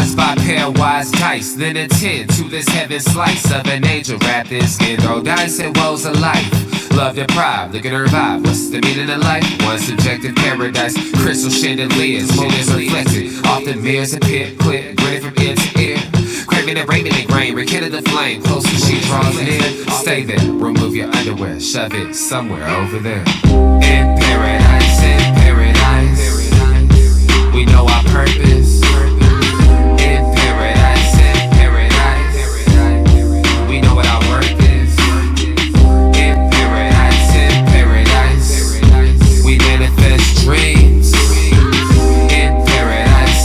wise by pairwise dice, then attend to this heaven slice of an angel wrapped in skin. Throw dice and woes of life. Love deprived, look at her vibe. What's the meaning of life? One subjective paradise. Crystal chandeliers, motives reflected. Often mirrors appear, clear, grinning from ear to ear. Craving and raving and grain, rekindle the flame. Close as she draws near. Stay there, remove your underwear, shove it somewhere over there. In paradise, we know our purpose. In paradise, we know what our worth is. In paradise, we manifest dreams. In paradise,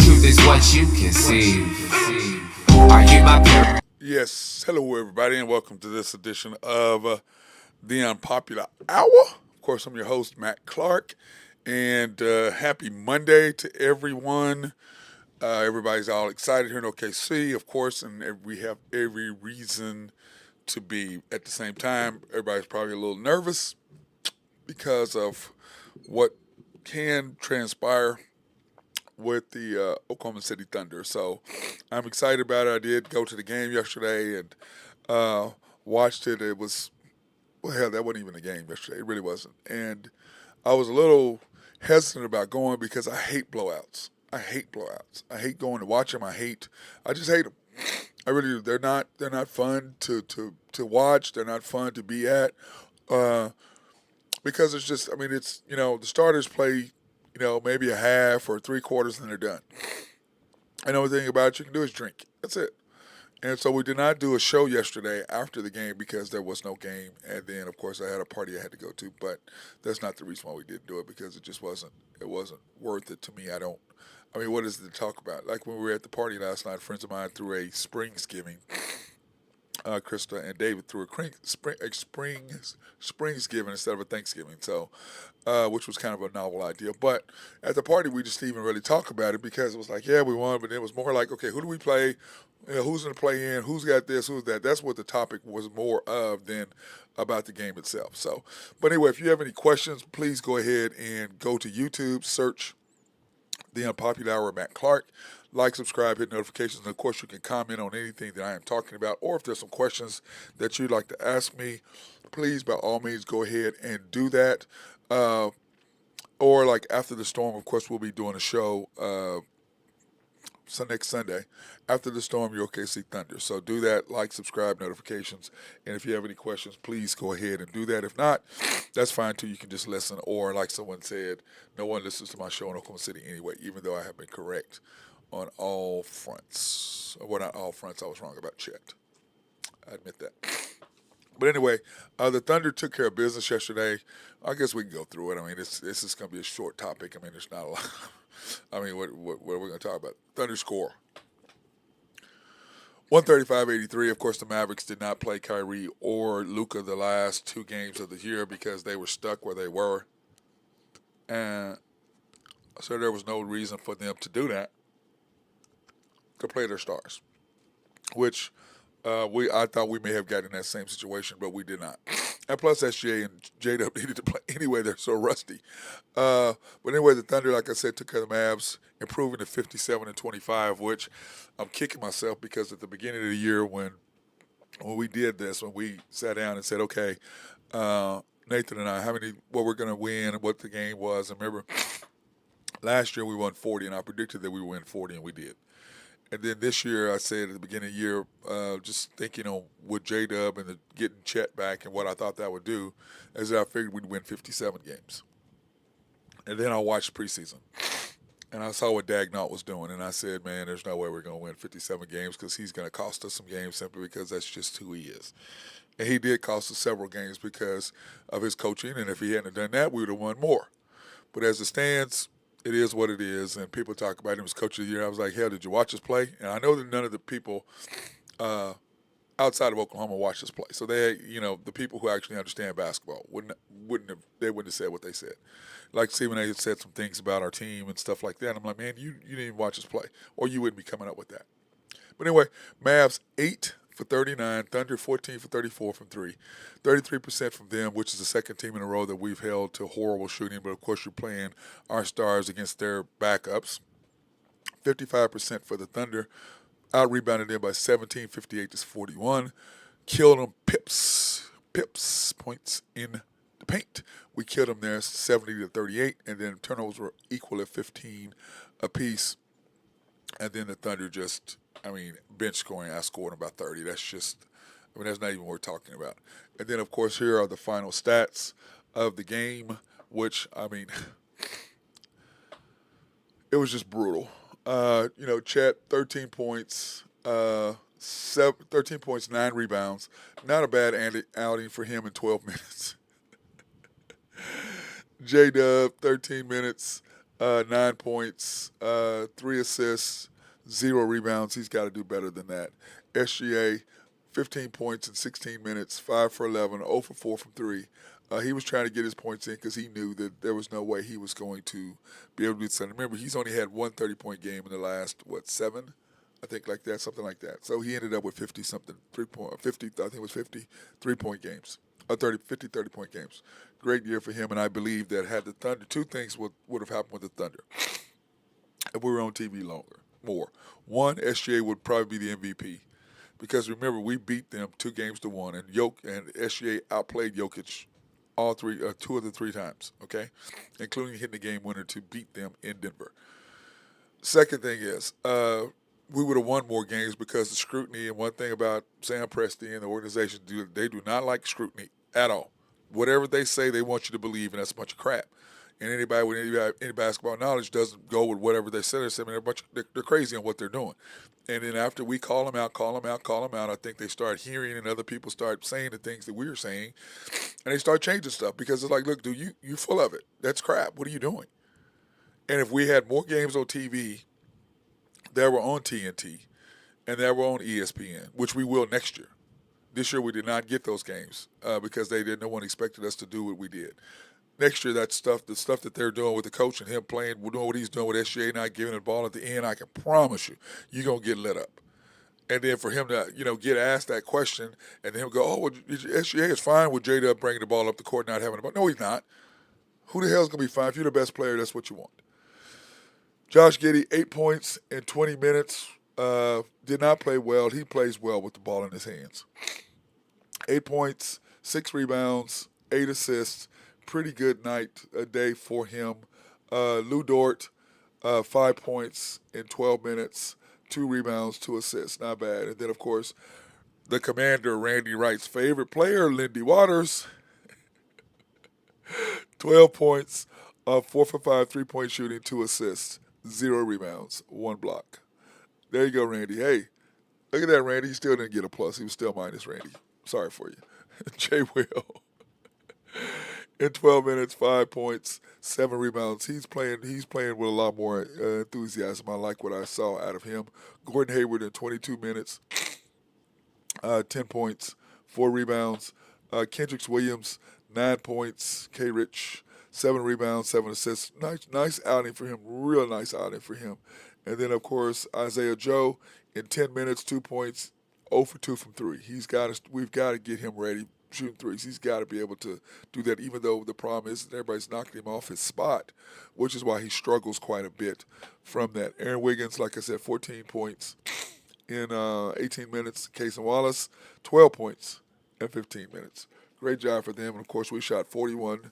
truth is what you conceive. Are you my parent? Yes, hello everybody, and welcome to this edition of the Unpopular Hour. Of course, I'm your host, Matt Clark, and happy Monday to everyone. Everybody's all excited here in OKC, of course, and we have every reason to be. At the same time, everybody's probably a little nervous because of what can transpire with the Oklahoma City Thunder. So I'm excited about it. I did go to the game yesterday and watched it. It was, well, hell, that wasn't even a game yesterday. It really wasn't. And I was a little hesitant about going because I hate blowouts. I hate going to watch them. I just hate them. I really do. They're not fun to watch. They're not fun to be at because it's just, I mean, it's, the starters play, maybe a half or three quarters and they're done. And the only thing about it you can do is drink. That's it. And so we did not do a show yesterday after the game because there was no game. And then, of course, I had a party I had to go to. But that's not the reason why we didn't do it, because it just wasn't worth it to me. What is it to talk about? Like when we were at the party last night, friends of mine threw a Springsgiving. Krista and David threw a Springsgiving instead of a Thanksgiving, so which was kind of a novel idea. But at the party, we just didn't even really talk about it because it was like, yeah, we won, but it was more like, okay, who do we play? Who's going to play in? Who's got this? Who's that? That's what the topic was more of than about the game itself. So, but anyway, if you have any questions, please go ahead and go to YouTube, search The Unpopular Hour with Matt Clark. Like, subscribe, hit notifications, and of course you can comment on anything that I am talking about, or if there's some questions that you'd like to ask me, please, by all means, go ahead and do that. Or like after the storm, of course, we'll be doing a show next Sunday. After the storm, your OKC Thunder. So do that, like, subscribe, notifications, and if you have any questions, please go ahead and do that. If not, that's fine too. You can just listen, or like someone said, no one listens to my show in Oklahoma City anyway, even though I have been correct on all fronts. Well, not all fronts. I was wrong about Chet. I admit that. But anyway, the Thunder took care of business yesterday. I guess we can go through it. I mean, this is going to be a short topic. I mean, there's not a lot. I mean, what are we going to talk about? Thunder score 135-83. Of course, the Mavericks did not play Kyrie or Luka the last two games of the year because they were stuck where they were. And so there was no reason for them to do that, to play their stars, which I thought we may have gotten in that same situation, but we did not. And plus, SGA and J-Dub needed to play anyway. They're so rusty. But anyway, the Thunder, like I said, took care of the Mavs, improving to 57-25, which I'm kicking myself because at the beginning of the year when we did this, when we sat down and said, okay, Nathan and I, what we're going to win and what the game was. And remember, last year we won 40, and I predicted that we would win 40, and we did. And then this year, I said at the beginning of the year, just thinking on with J-Dub and getting Chet back and what I thought that would do, is that I figured we'd win 57 games. And then I watched preseason, and I saw what Dagnall was doing, and I said, man, there's no way we're going to win 57 games because he's going to cost us some games simply because that's just who he is. And he did cost us several games because of his coaching, and if he hadn't done that, we would have won more. But as it stands, it is what it is, and people talk about him as coach of the year. I was like, hell, did you watch us play? And I know that none of the people outside of Oklahoma watch us play. So they, the people who actually understand basketball wouldn't have said what they said. Like Stephen A. had said some things about our team and stuff like that. I'm like, man, you didn't even watch us play, or you wouldn't be coming up with that. But anyway, Mavs 8 for 39, Thunder 14 for 34 from three. 33% from them, which is the second team in a row that we've held to horrible shooting. But, of course, you're playing our stars against their backups. 55% for the Thunder. Out rebounded them by 17, 58 to 41. Killed them pips points in the paint. We killed them there 70 to 38, and then turnovers were equal at 15 apiece. And then the Thunder just, bench scoring. I scored about 30. That's just, that's not even worth talking about. And then, of course, here are the final stats of the game, which, it was just brutal. Chet, 13 points, 13 points, 9 rebounds. Not a bad outing for him in 12 minutes. J Dub, 13 minutes, 9 points, 3 assists, 0 rebounds. He's got to do better than that. SGA, 15 points in 16 minutes, 5 for 11, 0 for 4 from 3. He was trying to get his points in because he knew that there was no way he was going to be able to do something. Remember, he's only had one 30-point game in the last, 7? I think like that, something like that. So he ended up with 50-something, 50, I think it was 50 3-point games, 30-point games. Great year for him, and I believe that had the Thunder, two things would have happened with the Thunder if we were on TV more. One, SGA would probably be the MVP because remember, we beat them 2-1, and SGA outplayed Jokic all three, 2 of the 3 times, okay, including hitting the game winner to beat them in Denver. Second thing is, we would have won more games because of scrutiny. And one thing about Sam Presti and the organization, they do not like scrutiny at all. Whatever they say, they want you to believe, and that's a bunch of crap. And anybody with any basketball knowledge doesn't go with whatever they say. They're crazy on what they're doing. And then after we call them out, I think they start hearing and other people start saying the things that we were saying, and they start changing stuff because it's like, look, dude, you full of it. That's crap. What are you doing? And if we had more games on TV that were on TNT and that were on ESPN, which we will next year. This year we did not get those games because no one expected us to do what we did. Next year, the stuff that they're doing with the coach and him playing, we're doing what he's doing with SGA not giving the ball at the end, I can promise you're going to get lit up. And then for him to, get asked that question and then him go, well, SGA is fine with J-Dub bringing the ball up the court, not having the ball. No, he's not. Who the hell's going to be fine? If you're the best player, that's what you want. Josh Giddey, 8 points in 20 minutes. Did not play well. He plays well with the ball in his hands. 8 points, 6 rebounds, 8 assists. Pretty good day for him. Lou Dort, 5 points in 12 minutes, 2 rebounds, 2 assists. Not bad. And then, of course, the commander, Randy Wright's favorite player, Lindy Waters, 12 points, 4 for 5, 3-point shooting, 2 assists, 0 rebounds, 1 block. There you go, Randy. Hey, look at that, Randy. He still didn't get a plus. He was still minus, Randy. Sorry for you. Jay Will. In 12 minutes, 5 points, 7 rebounds. He's playing with a lot more enthusiasm. I like what I saw out of him. Gordon Hayward in 22 minutes, 10 points, 4 rebounds. Kendricks Williams, 9 points. K. Rich, 7 rebounds, 7 assists. Nice outing for him. Real nice outing for him. And then, of course, Isaiah Joe in 10 minutes, 2 points, 0 for 2 from 3. We've got to get him ready shooting threes. He's got to be able to do that, even though the problem is that everybody's knocking him off his spot, which is why he struggles quite a bit from that. Aaron Wiggins, like I said, 14 points in 18 minutes. Cason Wallace, 12 points in 15 minutes. Great job for them. And, of course, we shot 41%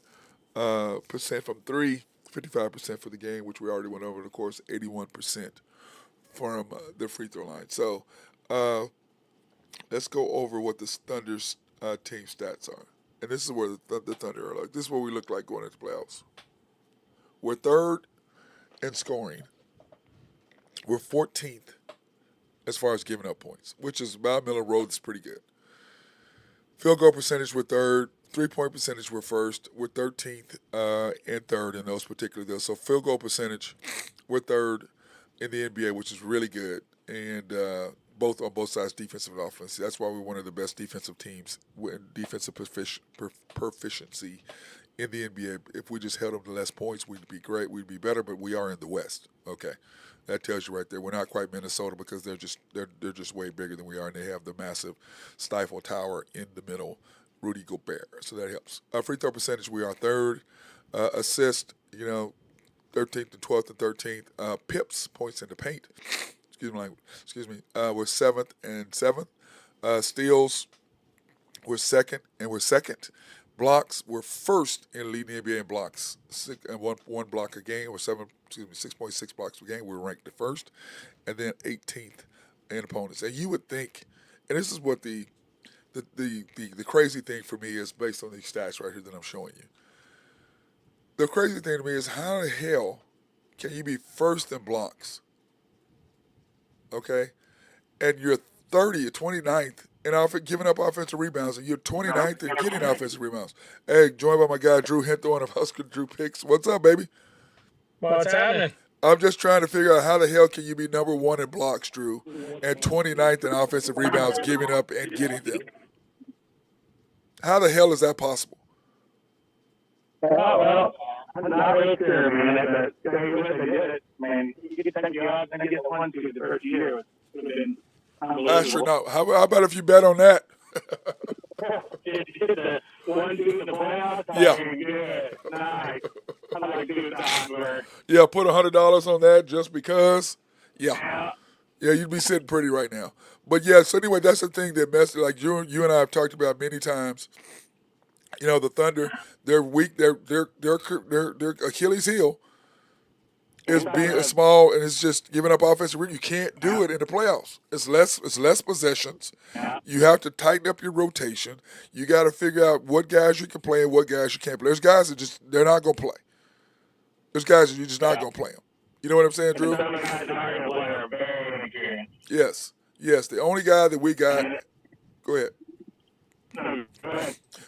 from 3, 55% for the game, which we already went over. And, of course, 81% from the free throw line. So let's go over what the Thunder's team stats are. And this is where the Thunder are. Like, this is what we look like going into the playoffs. We're third in scoring. We're 14th as far as giving up points, which is about middle road. Is pretty good. Field goal percentage, we're third. 3-point percentage, we're first. We're 13th and third in those particular deals. So field goal percentage, we're third in the NBA, which is really good. And on both sides, defensive and offense. That's why we're one of the best defensive teams with defensive proficiency in the NBA. If we just held them to less points, we'd be great. We'd be better, but we are in the West. Okay, that tells you right there. We're not quite Minnesota because they're just way bigger than we are, and they have the massive Stifle Tower in the middle, Rudy Gobert. So that helps. Free throw percentage, we are third. Assist, 13th and 12th and 13th. Pips, points in the paint. We're 7th and 7th. Steals, we're second. Blocks, we're first in leading the NBA in blocks. One block a game, or 6.6 blocks per game. We're ranked the first, and then 18th in opponents. And you would think, and this is what the crazy thing for me is based on these stats right here that I'm showing you. The crazy thing to me is how the hell can you be first in blocks, okay, and you're 30th, 29th in giving up offensive rebounds, and you're 29th in getting offensive rebounds. Hey, joined by my guy Drew Hinthorn of Husker Drew Picks. What's up, baby? What's happening? I'm just trying to figure out how the hell can you be number one in blocks, Drew, and 29th in offensive rebounds, giving up and getting them. How the hell is that possible? Oh, well, I'm not really sure, man. But they did it, man. You get 10 jobs and you get 1 2 the first year. It would have been unbelievable. Astronaut. How about if you bet on that? Get the 1 2 in the playoffs. Yeah. Good. Nice. I like to do that where. Yeah, put $100 on that just because. Yeah. Yeah, you'd be sitting pretty right now. But yeah, so anyway, that's the thing that like you and I have talked about many times. You know, the Thunder, they're weak. Their Achilles heel is being small, and it's just giving up offensive rebounds. You can't do it in the playoffs. It's less possessions. You have to tighten up your rotation. You got to figure out what guys you can play and what guys you can't play. There's guys that they're not going to play. There's guys that you're just not going to play them. You know what I'm saying, Drew? Yes. The only guy that we got. Go ahead.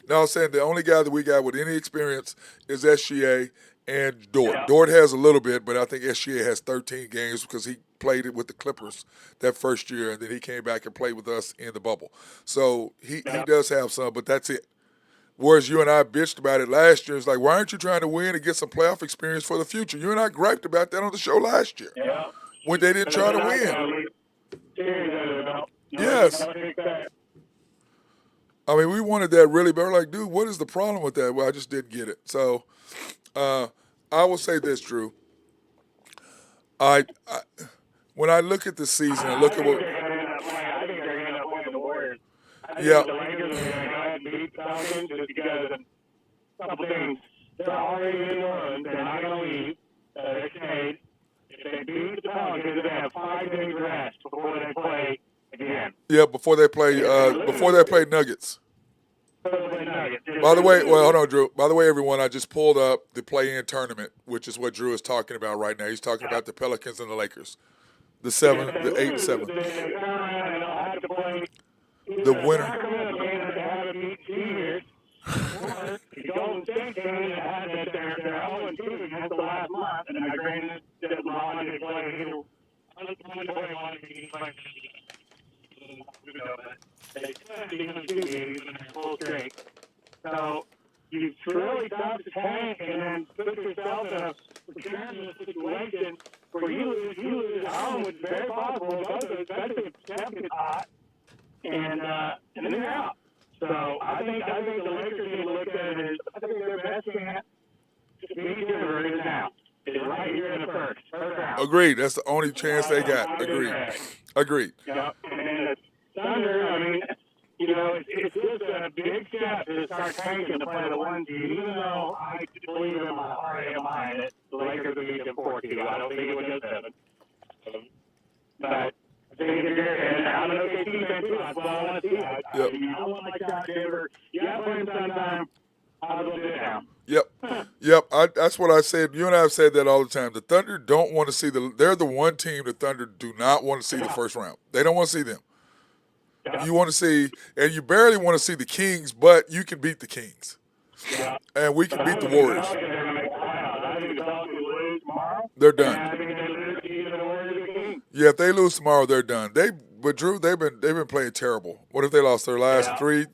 No, I'm saying the only guy that we got with any experience is SGA and Dort. Yeah. Dort has a little bit, but I think SGA has 13 games because he played it with the Clippers that first year, and then he came back and played with us in the bubble. So he does have some, but that's it. Whereas you and I bitched about it last year. It's like, why aren't you trying to win and get some playoff experience for the future? You and I griped about that on the show last year when they didn't try to win. Yes. I mean, we wanted that really, but we're like, dude, what is the problem with that? Well, I just didn't get it. So I will say this, Drew. I when I look at the season and look at what. I think they're going to end up winning the Warriors. Yeah. The Lakers are going to go ahead and beat the Pelicans just because of a couple things. They're already in the run. They're not going to leave. They're stayed. If they beat the Pelicans, they have 5 days rest before they play again. Yeah, before they play Nuggets. By the way, well, hold on, Drew. By the way, everyone, I just pulled up the play-in tournament, which is what Drew is talking about right now. He's talking about the Pelicans and the Lakers, the 8 and 7. The winner. Golden State game had that they're 0-2 against the last month, and I granted that LeBron didn't play either. They spent even 2 games in their full straight. So you really tough to tank and then put yourself in a precarious situation where you lose at home, which is very possible, especially if Steph gets hot, and then you're out. So I think the Lakers need to look at it as I think their best chance to beat Denver is now. It's right here in the first round. Agreed. That's the only chance they got. Agreed. Yeah. And then the Thunder, I mean, it's just a big step to start tanking to play the 1 seed, even though I believe in my heart and mind that the Lakers will beat them 4-2. I don't think it would go 7. But I think and I'm an okay defense too. That's what I want to see. I want my shot Denver. Yeah, play him sometime. I'll go sit down. Yep. That's what I said. You and I have said that all the time. The Thunder don't want to see they're the one team the Thunder do not want to see the first round. They don't want to see them. You want to see, and you barely want to see the Kings, but you can beat the Kings. And we can beat the Warriors. They're done. Yeah, if they lose tomorrow, they're done. But Drew, they've been playing terrible. What if they lost their last three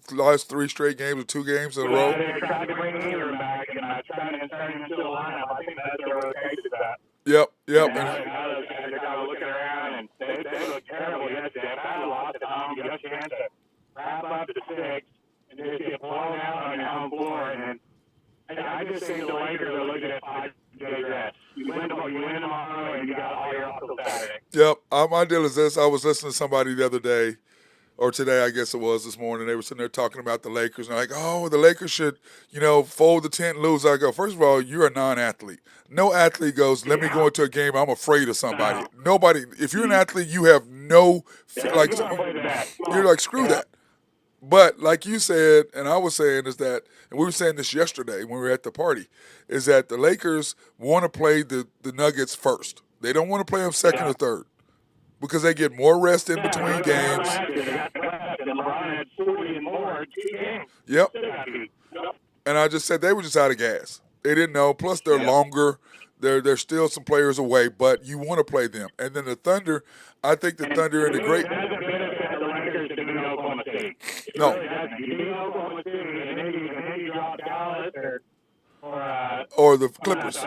straight games or 2 games in a row? They're trying to bring Ingram back and trying to turn him into the lineup. I think that's their rotation for that. Yep. They're kind of looking around, and they look terrible yesterday. If I lost at home, you got a chance to wrap up to 6 and just get blown out on your home floor. And I just think the Lakers are looking at 5 get your ass. You win tomorrow, and you got all your off till Saturday. Yep. My deal is this. I was listening to somebody the other day, or today, I guess it was this morning. They were sitting there talking about the Lakers, and they're like, oh, the Lakers should, fold the tent and lose. I go, first of all, you're a non-athlete. No athlete goes, let me go into a game, I'm afraid of somebody. Nobody, if you're an athlete, you have no, you're like, screw that. But like you said, and I was saying, is that, and we were saying this yesterday when we were at the party, is that the Lakers want to play the Nuggets first. They don't want to play them second or third because they get more rest in between games. Yep. And I just said they were just out of gas. They didn't know. Plus, they're longer. There's still some players away, but you want to play them. And then the Thunder, I think the Thunder and the great. No. Or the Clippers.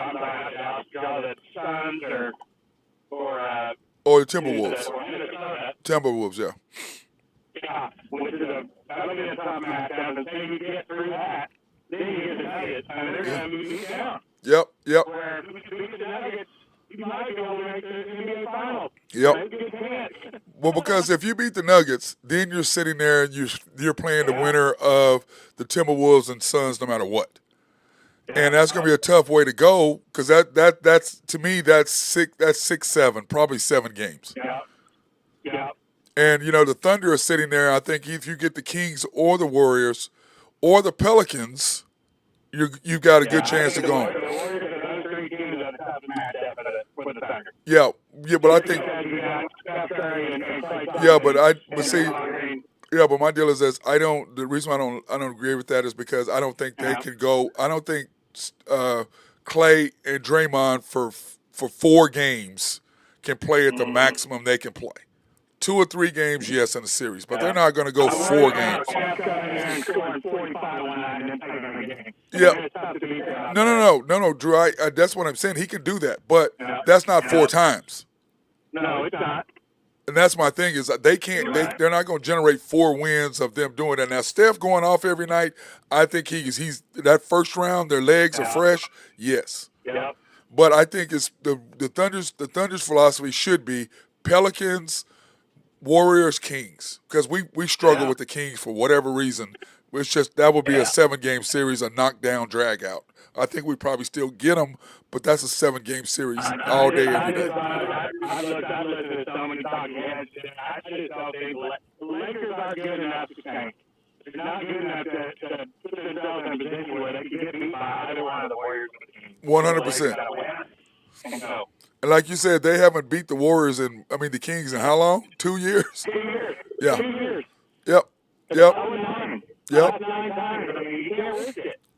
Or the Timberwolves. Timberwolves, yeah. Yeah, which is that'll be a tough matchup. And then you get through that, then you get the Nuggets. I mean, they're going to move you down. Yep. Where if you get the Nuggets, you might go to the NBA Finals. Yep. Well, because if you beat the Nuggets, then you're sitting there and you're playing the winner of the Timberwolves and Suns no matter what. And that's going to be a tough way to go because that's to me that's 6-7, probably 7 games. Yeah. And the Thunder are sitting there. I think if you get the Kings or the Warriors or the Pelicans, you've got a good chance to go on. Yeah, but I think. But my deal is this: the reason I don't agree with that is because I don't think they can go. I don't think Clay and Draymond for 4 games can play at the maximum they can play. 2 or 3 games, yes, in a series, but they're not going to go 4 games. Yeah. No, Drew. That's what I'm saying. He can do that, but that's not 4 times. No, it's not. And that's my thing is they can't. They're not going to generate 4 wins of them doing that. Now Steph going off every night. I think he's that first round. Their legs are fresh. Yes. Yeah. But I think it's the Thunder's philosophy should be Pelicans, Warriors, Kings, because we struggle with the Kings for whatever reason. It's just that would be a 7-game series, a knockdown, drag out. I think we probably still get them, but that's a 7-game series all day, every day. I looked at so many talking heads. I just don't think the Lakers aren't good enough to tank. They're not good enough to put themselves in a position where they can get beat by either one of the Warriors or the Kings. 100%. And like you said, they haven't beat the Warriors the Kings in how long? 2 years? 2 years. Yeah. 2 years. Yep. Yep.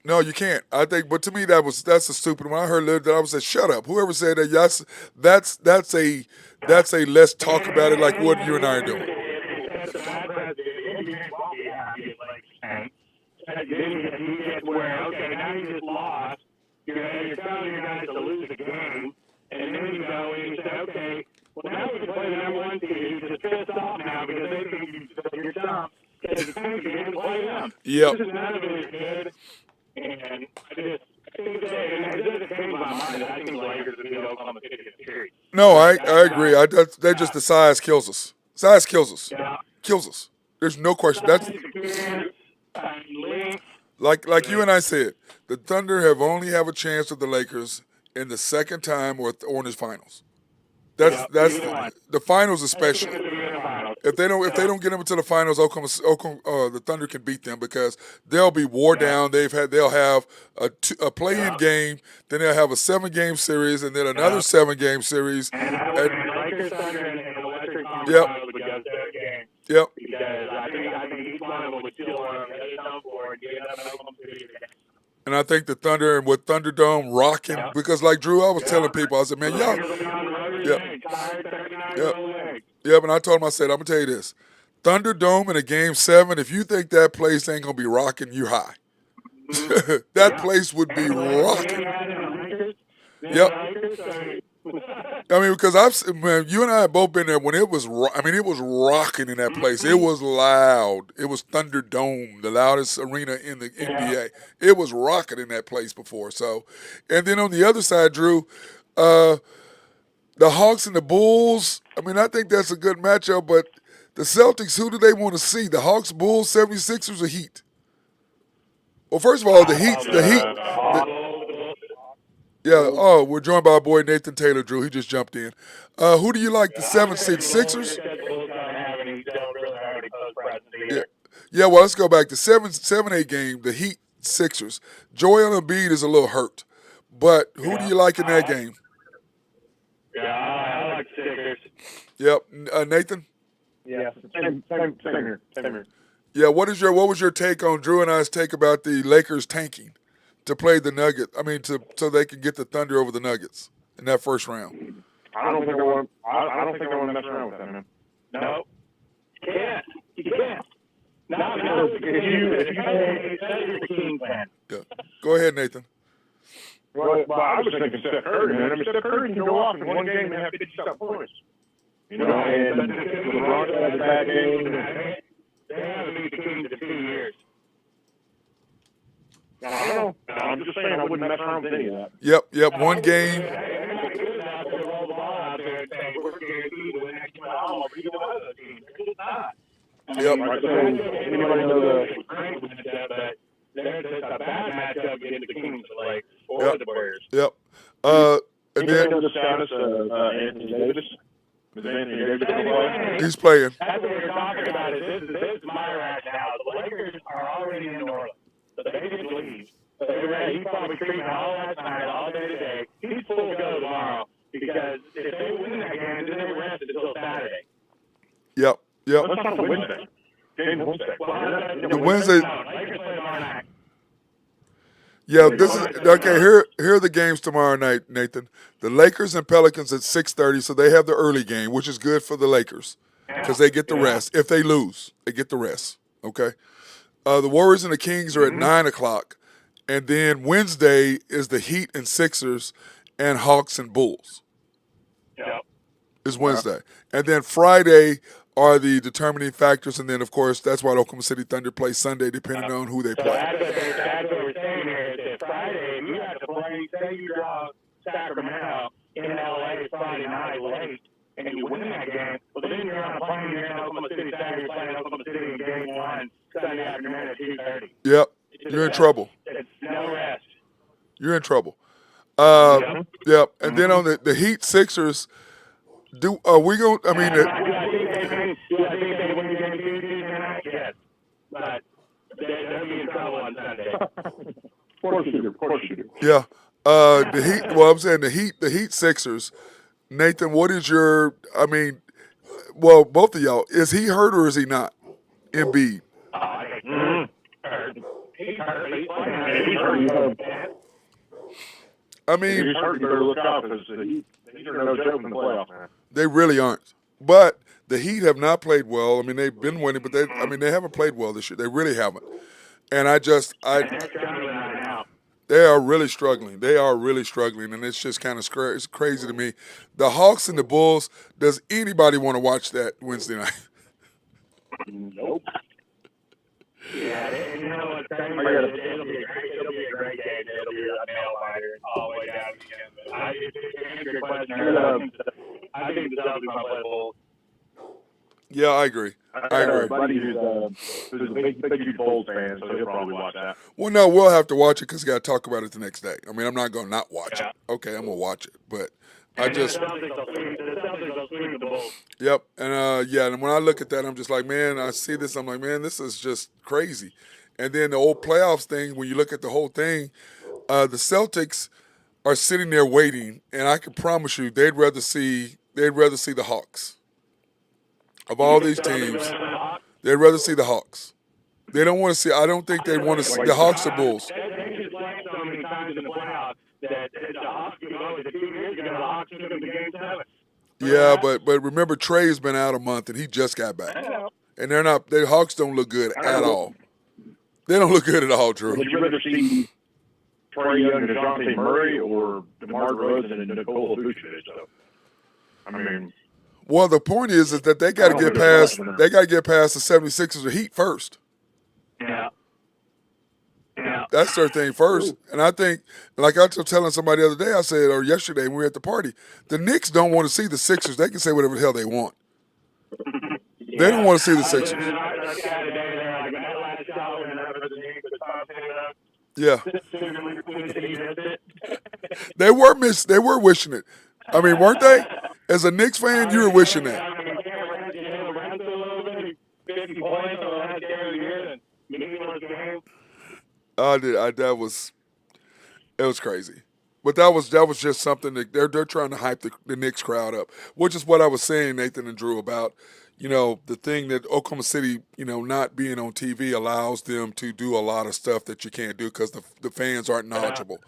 No, you can't. I think, but to me, that's a stupid. When I heard that, I was like, "Shut up!" Whoever said that, that's a let's talk about it like what you and I are doing. Now you just lost. You're telling your guys to lose the game, and then you go and you say, okay, well now we can play the number 1 team. Just pissed off now because they think you're dumb. Because you can play them. Yep. This is none of it is good. And I think it doesn't change my mind. I think the Lakers would be Oklahoma City series. No, I agree. They just the size kills us. Size kills us. Yeah. Kills us. There's no question. That's like you and I said. The Thunder only have a chance with the Lakers in the second time or in the finals. That's the finals especially. If they don't get them into the finals, the Thunder can beat them because they'll be wore down. They'll have a play-in game, then they'll have a 7-game series, and then another 7-game series. Lakers, Thunder, and the Western Conference Yep. would go 7 games. Yep. Because I think each one of them would still want to get done for and get up in Oklahoma City again. And I think the Thunder and with Thunderdome rocking because, like Drew, I was telling people, I said, man, y'all. Yep, and I told him, I said, I'm gonna tell you this: Thunderdome in a Game 7. If you think that place ain't gonna be rocking, you high. That place would be rocking. Yep. I mean, because man, you and I have both been there when it was. I mean, it was rocking in that place. It was loud. It was Thunderdome, the loudest arena in the NBA. It was rocking in that place before. So, and then on the other side, Drew, uh, the Hawks and the Bulls. I mean, I think that's a good matchup. But the Celtics, who do they want to see? The Hawks, Bulls, 76ers, or Heat? Well, first of all, the Heat. Yeah. Oh, we're joined by our boy Nathan Taylor. Drew, he just jumped in. Who do you like? The 7-6 Sixers. Yeah. Yeah. Well, let's go back to 7-8 game. The Heat Sixers. Joel Embiid is a little hurt, but who do you like in that game? Yeah, I like Sixers. Yep. Nathan. Yeah, same here. Yeah. What was your take on Drew and I's take about the Lakers tanking to play the Nuggets? I mean, so they can get the Thunder over the Nuggets in that first round. I don't think I want to mess around with that, man. No, you can't. Not if you say the King plan. Yeah. Go ahead, Nathan. Well, I was thinking Steph Curry, man. I mean, Steph Curry can go off in one game and have 50-something points. You know, and LeBron had a bad game. They haven't beat the Kings in 2 years. I don't know. I'm just saying I wouldn't mess around with any of that. Yep. One game. Yep. Anybody know the there's a bad matchup against the Kings or the Warriors. Yep. And then know the status of Anthony Davis? Is Anthony Davis going to play? he's playing. That's what we're talking about. This is my rationale. The Lakers are already in New Orleans, so they just leave. So they're ready. He's probably treating all last night, all day today. He's full to go tomorrow because if they win that game, then they're rested until Saturday. Yep. That's not the Wednesday. Game Wednesday. The Wednesday. Lakers play tomorrow night. Yeah, this is okay. Here are the games tomorrow night, Nathan. The Lakers and Pelicans at 6:30, so they have the early game, which is good for the Lakers because they get the rest. If they lose, they get the rest. Okay. The Warriors and the Kings are at 9:00, and then Wednesday is the Heat and Sixers, and Hawks and Bulls. Yep. Is Wednesday, and then Friday are the determining factors, and then of course that's why the Oklahoma City Thunder play Sunday, depending on who they So play. that's what we're saying here. Is that Friday, you have to play, say you draw Sacramento in LA Friday night late, and you win that game, well, then you're on a plane, you're in Oklahoma City Saturday, you're playing Oklahoma City in game 1, Sunday afternoon at 2:30. Yep, you're in trouble. It's no rest. You're in trouble. Yep, and then on the Heat Sixers, are we going? I mean, Do I think they win game 2 Tuesday night? Yes. But they'll be in trouble on Sunday. Of course you do. yeah. The Heat. Well, I'm saying the Heat Sixers. Nathan, what is your? I mean, well, both of y'all. Is he hurt or is he not? Embiid. He's hurt. He's He's hurt. I mean, He's hurt. You better look out because these are no joke in the playoffs, man. they really aren't. But the Heat have not played well. I mean, they've been winning, but they haven't played well this year. They really haven't. And they are really struggling. They are really struggling, and it's just kind of it's crazy to me. The Hawks and the Bulls. Does anybody want to watch that Wednesday night? Nope. Yeah, you know what's crazy? It'll be a great game. It'll be a nail biter all the way down to the end. But to answer your question, I think the Celtics might play the Bulls. Yeah, I agree. I agree. Buddy who's a big Bulls fan, so he'll probably watch that. Well, no, we'll have to watch it because we got to talk about it the next day. I mean, I'm not going to not watch it. Okay, I'm going to watch it, but I just. The Celtics will sweep the Bulls. Yep, and when I look at that, I'm just like, man, I see this, I'm like, man, this is just crazy. And then the old playoffs thing, when you look at the whole thing, the Celtics are sitting there waiting, and I can promise you, they'd rather see the Hawks. Of all these teams, they'd rather see the Hawks. They don't want to see. I don't think they want to see the Hawks or Bulls. They just played so many times in the playoffs that the Hawks could go. 2 years ago, the Hawks took them to Game 7. Yeah, but remember, Trey's been out a month, and he just got back. And they're not. The Hawks don't look good at all. They don't look good at all, Drew. Would you rather see Trae Young, DeJounte Murray, or DeMar DeRozan and Nikola Vucevic. So, I mean, well, the point is that they got to get past the 76ers or Heat first. Yeah. Yeah. That's their thing first. And I think, like I was telling somebody the other day, I said, or yesterday when we were at the party, the Knicks don't want to see the Sixers. They can say whatever the hell they want. They don't want to see the Sixers. Yeah. They were wishing it. I mean, weren't they? As a Knicks fan, you were wishing that. It was crazy. But that was just something that they're trying to hype the Knicks crowd up, which is what I was saying, Nathan and Drew, about, the thing that Oklahoma City, not being on TV allows them to do a lot of stuff that you can't do because the fans aren't knowledgeable.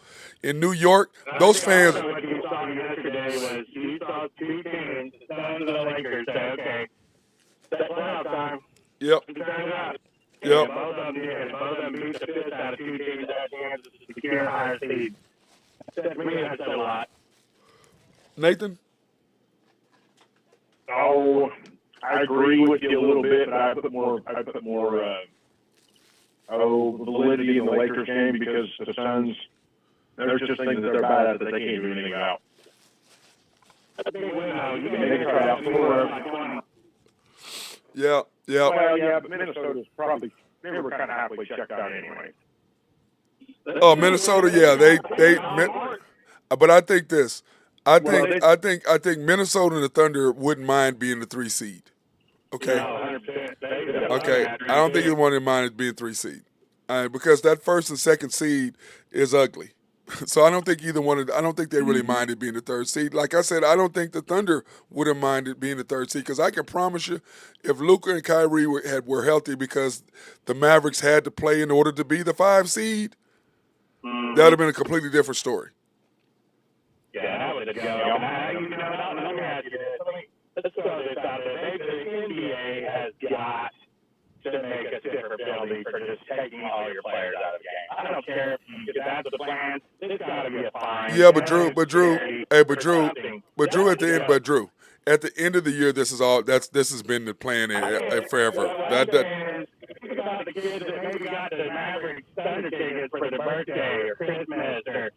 In New York, those fans. What you saw yesterday was you saw two teams, the Suns and the Lakers, say, okay, it's playoff time. Yep. Turn it up. Yep. Both of them did. Both of them beat the fifth out of two teams that had chances to secure a higher seed. To me, that's a lot. Nathan? Oh, I agree with you a little bit, but I put more validity in the Lakers game because the Suns, there's just things that they're bad at that they can't do anything about. Yeah. Well, yeah, but Minnesota's probably they were kind of halfway checked out anyway. Oh, Minnesota, yeah, but I think this. I think Minnesota and the Thunder wouldn't mind being the 3 seed. Okay. Okay. I don't think either one of them mind being 3 seed. Because that first and second seed is ugly. So I don't think I don't think they really minded being the 3rd seed. Like I said, I don't think the Thunder would have minded being the 3rd seed because I can promise you, if Luka and Kyrie were healthy because the Mavericks had to play in order to be the 5 seed, that would have been a completely different story. Yeah, that would have gone. Let me ask you this. Let's throw this out there. The NBA has got to make a stiffer penalty for just taking all your players out of the game. I don't care if that's the plan. There's got to be a fine. Yeah, but Drew, at the end of the year, this has been the plan forever. Think about the kids that maybe got the Mavericks Thunder tickets for their birthday or Christmas or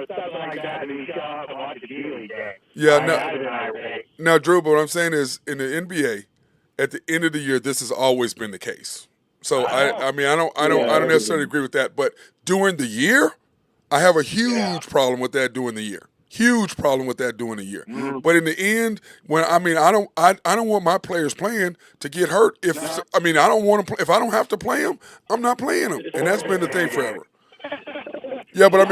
stuff like that, and you show up and watch the G League game. Yeah, now, Drew, but what I'm saying is, in the NBA, at the end of the year, this has always been the case. So I don't necessarily agree with that. But during the year, I have a huge problem with that during the year. Huge problem with that during the year. But in the end, I don't want my players playing to get hurt. I don't want to play. If I don't have to play them, I'm not playing them, and that's been the thing forever. Yeah, but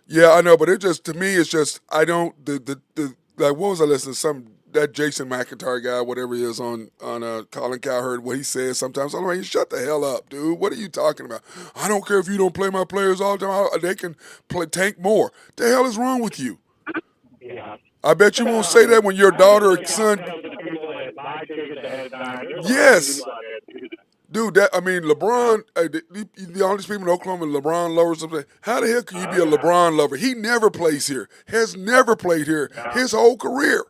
yeah, I know, but to me, it's just I don't like what was I listening to that Jason McIntyre guy, whatever he is on Colin Cowherd, what he says sometimes. I'm like, shut the hell up, dude. What are you talking about? I don't care if you don't play my players all the time. They can tank more. The hell is wrong with you? Yeah. I bet you won't say that when your daughter or son. Yes. Dude, LeBron, all these people in Oklahoma, LeBron lovers, something. How the hell can you be a LeBron lover? He never plays here. Has never played here his whole career.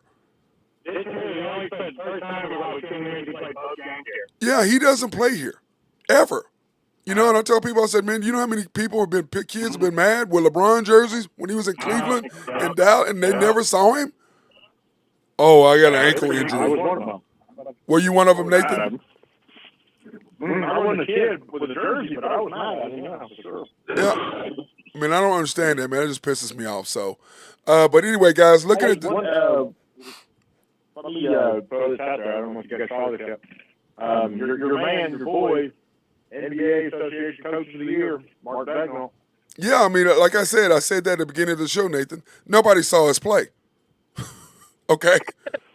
Yeah, he doesn't play here, ever. And I tell people, I said, man, you know how many kids have been mad with LeBron jerseys when he was in Cleveland and Dallas, and they never saw him? Oh, I got an ankle injury. Were you one of them, Nathan? I wasn't a kid with a jersey, but I was mad. For sure. Yeah. I don't understand that, man. It just pisses me off. So, but anyway, guys, looking at the... Let me throw this out there. I don't know if you guys saw this yet. Your man, your boy, NBA Association Coach of the Year, Mark Dagnall. Yeah, like I said that at the beginning of the show, Nathan. Nobody saw us play. Okay?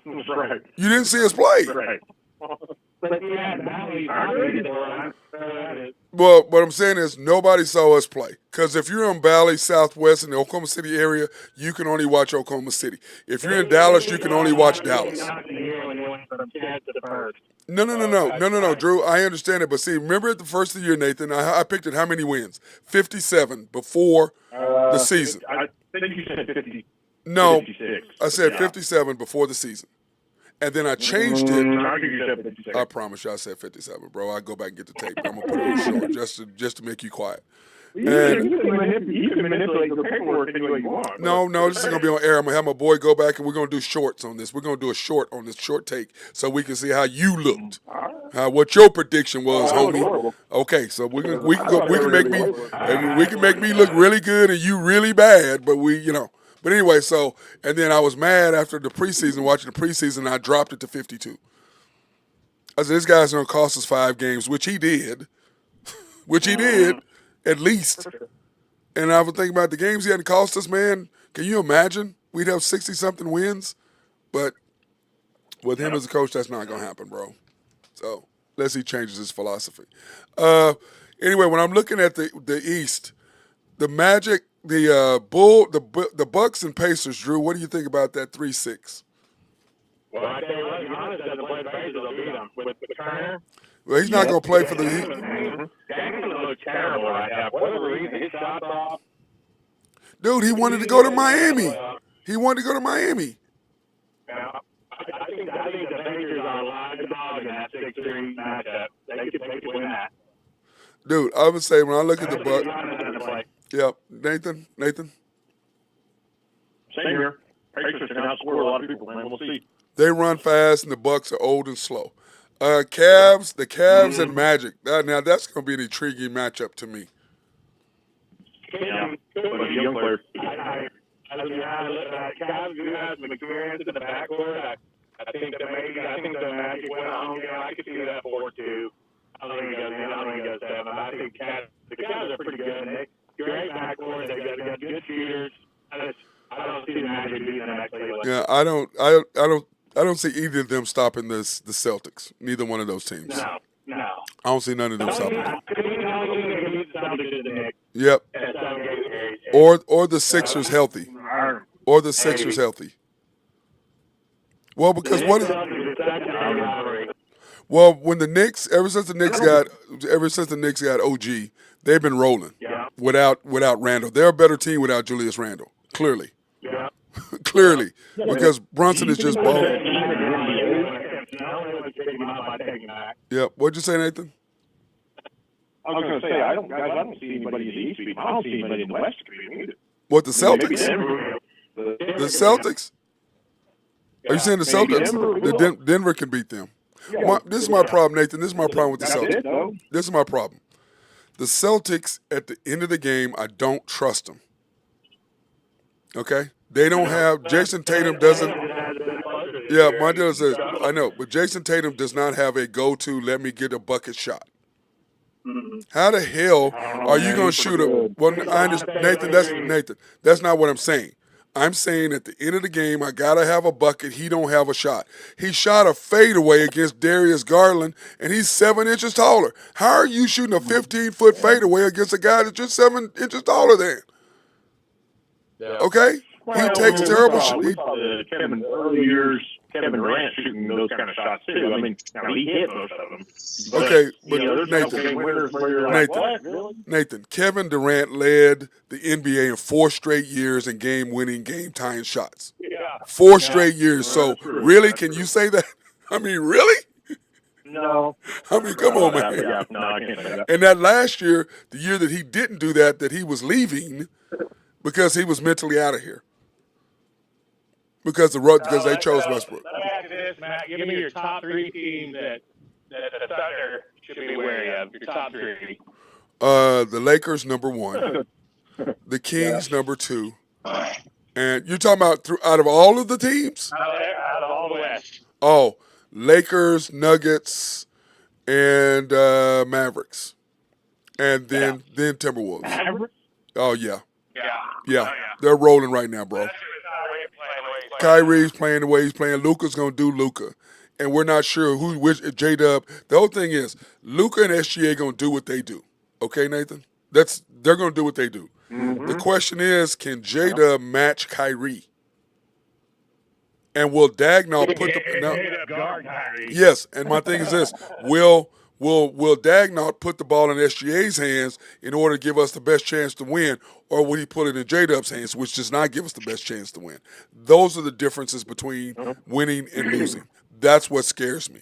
That's right. You didn't see us play. That's right. But yeah, Valley, I really don't. Well, what I'm saying is nobody saw us play. Because if you're in Valley, Southwest, in the Oklahoma City area, you can only watch Oklahoma City. If you're in Dallas, you can only watch Dallas. No, Drew. I understand it, but see, remember at the first of the year, Nathan, I picked it how many wins? 57 before the season. I think you said 50. No, 56. I said 57 before the season. And then I changed it. I think you said 56. I promise you I said 57, bro. I go back and get the tape. I'm going to put it on short just to make you quiet. You can manipulate the paperwork any way you want. No, this is going to be on air. I'm going to have my boy go back and we're going to do shorts on this. We're going to do a short on this short take so we can see how you looked. What your prediction was, homie. Okay, so we can make me look really good and you really bad, but But anyway, and then I was mad after the preseason, watching the preseason, I dropped it to 52. I said, this guy's going to cost us 5 games, which he did, at least. And I was thinking about the games he hadn't cost us, man. Can you imagine? We'd have 60-something wins. But with him as a coach, that's not going to happen, bro. So unless he changes his philosophy. Anyway, when I'm looking at the East, the Magic, the Bucks and Pacers, Drew, what do you think about that 3-6? Well, I tell you what, Giannis doesn't play the Pacers, they'll beat him. With Turner. Well, he's not going to play for the Heat. Jackson looks terrible right now. For whatever reason, his shot's off. Dude, he wanted to go to Miami. Now, I think the Pacers are a live dog in that 6-3 matchup. They could win that. Dude, I would say when I look at the Bucks. Yeah, Nathan. Same here. Pacers can outscore a lot of people, man. We'll see. They run fast, and the Bucks are old and slow. The Cavs and Magic. Now that's going to be an intriguing matchup to me. Yeah, but a young player. Cavs do have some experience in the backcourt. I think the Magic win at home game. I could see that 4-2. I don't think it goes 7. I think the Cavs are pretty good. Great backcourt. They got good shooters. I don't see the Magic beating them actually. Yeah, I don't see either of them stopping the Celtics. Neither one of those teams. No. I don't see none of them stopping them. Yep. Yep. Or the Sixers healthy. Well, because when the Knicks, ever since the Knicks got OG, they've been rolling. Yeah. Without Randall. They're a better team without Julius Randle. Clearly. Yeah. Clearly. Because Brunson is just balling. Yep. What'd you say, Nathan? I was going to say, I don't see anybody in the East beating. I don't see anybody in the West beating either. What, the Celtics? The Celtics? Are you saying the Celtics? Denver can beat them. This is my problem, Nathan. This is my problem with the Celtics. This is my problem. The Celtics, at the end of the game, I don't trust them. Okay? They don't have – Jason Tatum doesn't – yeah, my deal says – I know, but Jason Tatum does not have a go-to let me get a bucket shot. How the hell are you going to shoot a – well, I understand, Nathan, that's not what I'm saying. I'm saying at the end of the game, I got to have a bucket. He don't have a shot. He shot a fadeaway against Darius Garland, and he's 7 inches taller. How are you shooting a 15-foot fadeaway against a guy that's just 7 inches taller than? Yeah. Okay? He takes terrible shots. Kevin early years, Kevin Durant shooting those kind of shots too. I mean, he hit most of them. But, okay, but Nathan, Kevin Durant led the NBA in 4 straight years in game-winning, game-tying shots. Yeah. 4 straight years. So, really, can you say that? I mean, really? No. I mean, come on, man. No, I can't say that. And that last year, the year that he didn't do that he was leaving because he was mentally out of here. Because they chose Westbrook. Let me ask you this, Matt. Give me your top 3 teams that the Thunder should be wary of. Your top 3. The Lakers, number 1. The Kings, number 2. And you're talking about out of all of the teams? Out of all the West. Oh, Lakers, Nuggets, and Mavericks. And then Timberwolves. Mavericks? Oh, yeah. Yeah. They're rolling right now, bro. Kyrie's playing the way he's playing. Luka's going to do Luka. and we're not sure which J Dub. The whole thing is Luka and SGA gonna do what they do. Okay, Nathan. They're gonna do what they do. Mm-hmm. The question is, can J Dub match Kyrie? And will Dagnall put the now? guard Kyrie. Yes, and my thing is this: will Dagnall put the ball in SGA's hands in order to give us the best chance to win, or will he put it in J Dub's hands, which does not give us the best chance to win? Those are the differences between winning and losing. That's what scares me.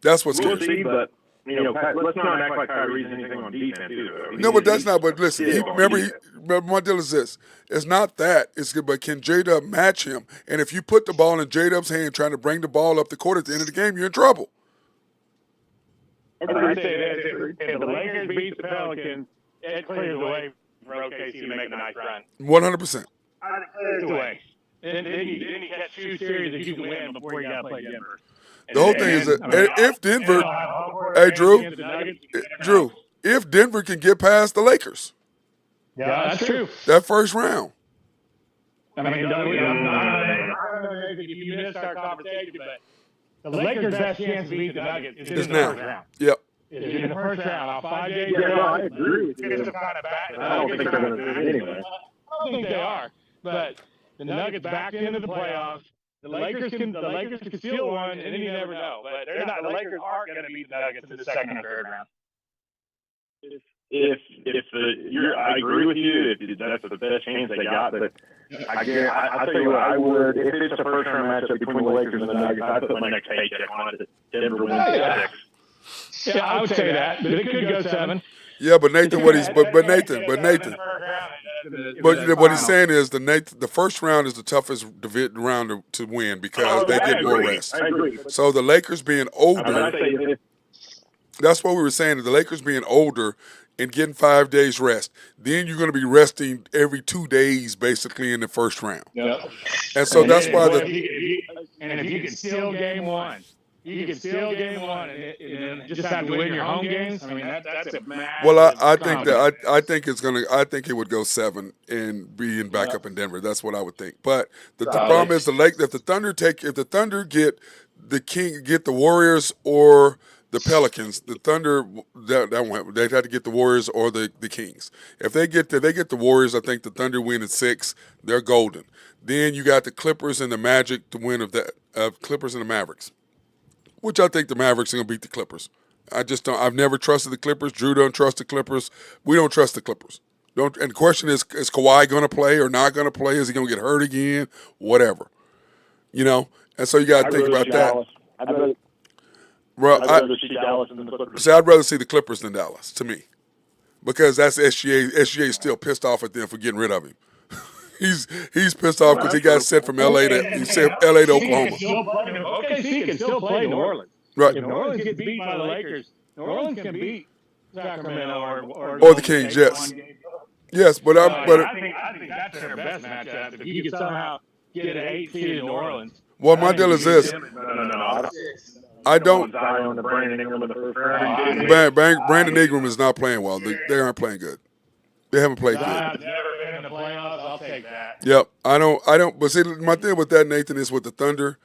That's what We'll scares me. see, but let's not act like Kyrie's anything on defense either. No, but that's not. But listen, remember my deal is this: it's not that. It's good, but can J Dub match him? And if you put the ball in J Dub's hand, trying to bring the ball up the court at the end of the game, you're in trouble. I say this: if the Lakers beat the Pelicans, it clears the way for OKC to make a nice run. 100%. It clears the way. Then you get 2 series that you can win before you got to play Denver. The whole thing is that if Denver, hey Drew, if Denver can get past the Lakers, yeah, that's true. that first round. I mean, I don't know if you missed our conversation, but the Lakers' best chance to beat the Nuggets is in the now. first round. Yep. It's in the first round. Off 5 days. Yeah, no, I agree with you. It's some kind of back. I don't think they're going to do it anyway. I don't think they are, but the Nuggets back into the playoffs. The Lakers can steal one, and then you never know. But they're not. The Lakers aren't going to beat the Nuggets in the second or third round. I agree with you. If that's the best chance they got, but I tell you what, I would if it's a first round matchup between the Lakers and the Nuggets, I'd put my next paycheck on it. Denver wins 6. Yeah, I would say that, but it could go 7. Yeah, but Nathan, what he's saying is the first round is the toughest round to win because they get more rest. I agree. So the Lakers being older, that's what we were saying. The Lakers being older and getting 5 days rest, then you're going to be resting every 2 days basically in the first round. Yep. And so that's why if you can steal game 1. You can steal game 1 and just have to win your home games. I mean, that's a massive. Well, I think I think it would go 7 and being back up in Denver. That's what I would think. But the problem is if the Thunder get the Warriors or the Pelicans, the Thunder that won't. They'd have to get the Warriors or the Kings. If they get the Warriors, I think the Thunder win at 6. They're golden. Then you got the Clippers and the Magic to win of that. Clippers and the Mavericks. Which I think the Mavericks are going to beat the Clippers. I just don't. I've never trusted the Clippers. Drew don't trust the Clippers. We don't trust the Clippers. And the question is Kawhi going to play or not going to play? Is he going to get hurt again? Whatever. And so you got to think about that. I'd rather see Dallas than the Clippers. See, I'd rather see the Clippers than Dallas, to me. Because that's SGA. SGA is still pissed off at them for getting rid of him. He's pissed off because he got sent from LA to Oklahoma. OKC can still play New Orleans. Right. If New Orleans gets beat by the Lakers, New Orleans can beat Sacramento or the Kings. Yes. Yes, but I think that's their best matchup. If you could somehow get an 8 seed in New Orleans. Well, my deal is this. No. I don't. Brandon Ingram in the first round. Brandon Ingram is not playing well. They aren't playing good. They haven't played good. I've never been in the playoffs. I'll take that. Yep. I don't. But see, my thing with that, Nathan, is with the Thunder,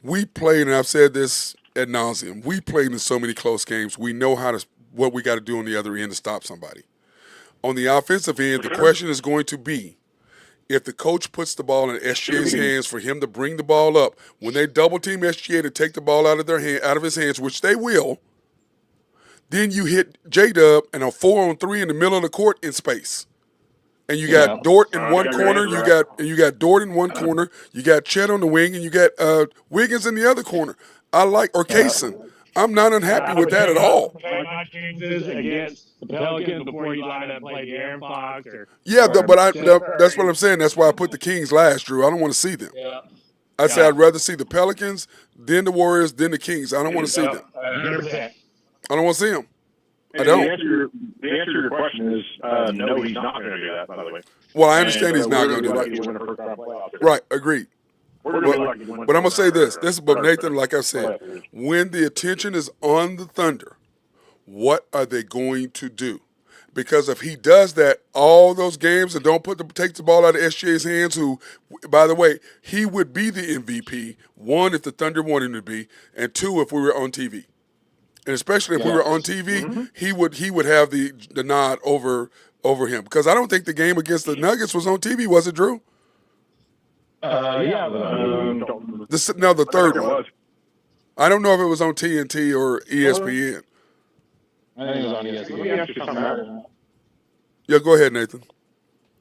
we played, and I've said this ad nauseum. We played in so many close games. We know what we got to do on the other end to stop somebody. On the offensive end, the question is going to be, if the coach puts the ball in SGA's hands for him to bring the ball up, when they double team SGA to take the ball out of his hands, which they will, then you hit J-Dub and a 4-on-3 in the middle of the court in space. And you got Dort in one corner, you got Dort in one corner, you got Chet on the wing, and you got Wiggins in the other corner. Or Kaysen. I'm not unhappy with that at all. My chances against the Pelicans before you line up and play De'Aaron Fox. That's what I'm saying. That's why I put the Kings last, Drew. I don't want to see them. Yeah. I said I'd rather see the Pelicans, then the Warriors, then the Kings. I don't want to see them. 100%. I don't want to see them. I don't. The answer to your question is no, he's not going to do that, by the way. Well, I understand he's not going to do that. Right, agreed. But I'm going to say this. But Nathan, like I said, when the attention is on the Thunder, what are they going to do? Because if he does that all those games and don't take the ball out of SGA's hands, who, by the way, he would be the MVP. One, if the Thunder wanted him to be, and two, if we were on TV. And especially if we were on TV, he would have the nod over him. Because I don't think the game against the Nuggets was on TV, was it, Drew? Yeah. The third one. I don't know if it was on TNT or ESPN. I think it was on ESPN. Yeah, go ahead, Nathan.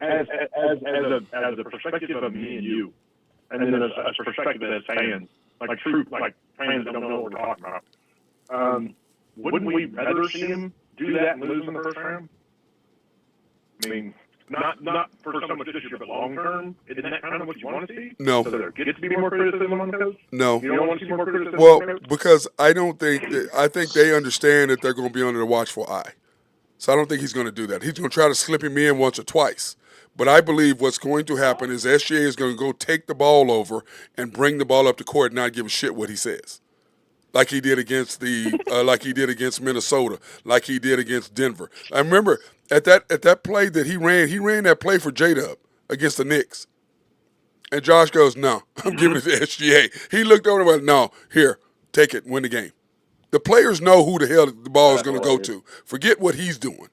As a perspective of me and you, and then as a perspective as fans, like fans that don't know what we're talking about. Wouldn't we rather see him do that and lose in the first round? I mean, not for so much this year, but long term. Isn't that kind of what you want to see? No. So there gets to be more criticism on the coach? No. You don't want to see more criticism Well, on the coach? because I think they understand that they're going to be under the watchful eye. So I don't think he's going to do that. He's going to try to slip him in once or twice. But I believe what's going to happen is SGA is going to go take the ball over and bring the ball up the court and not give a shit what he says. Like he did against Minnesota, like he did against Denver. I remember at that play that he ran that play for J-Dub against the Knicks. And Josh goes, "No, I'm giving it to SGA." He looked over and went, "No, here, take it, win the game." The players know who the hell the ball is going to go to. Forget what he's doing.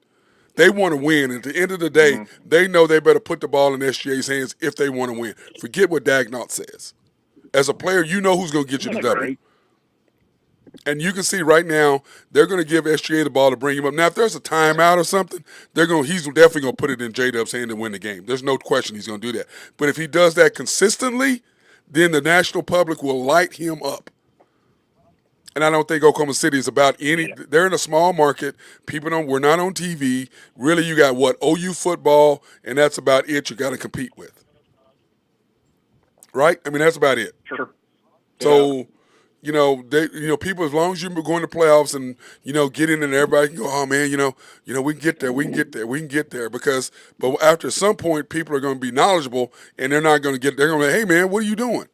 They want to win. At the end of the day, they know they better put the ball in SGA's hands if they want to win. Forget what Dagnall says. As a player, you know who's going to get you the W. And you can see right now they're going to give SGA the ball to bring him up. Now, if there's a timeout or something, he's definitely going to put it in J-Dub's hand and win the game. There's no question he's going to do that. But if he does that consistently, then the national public will light him up. And I don't think Oklahoma City is about they're in a small market. We're not on TV. Really, you got OU football, and that's about it you got to compete with. Right? I mean, that's about it. Sure. So, people, as long as you're going to playoffs and, get in and everybody can go, "Oh man, we can get there, we can get there. But after some point, people are going to be knowledgeable and they're not going to get, they're going to be, "Hey man, what are you doing?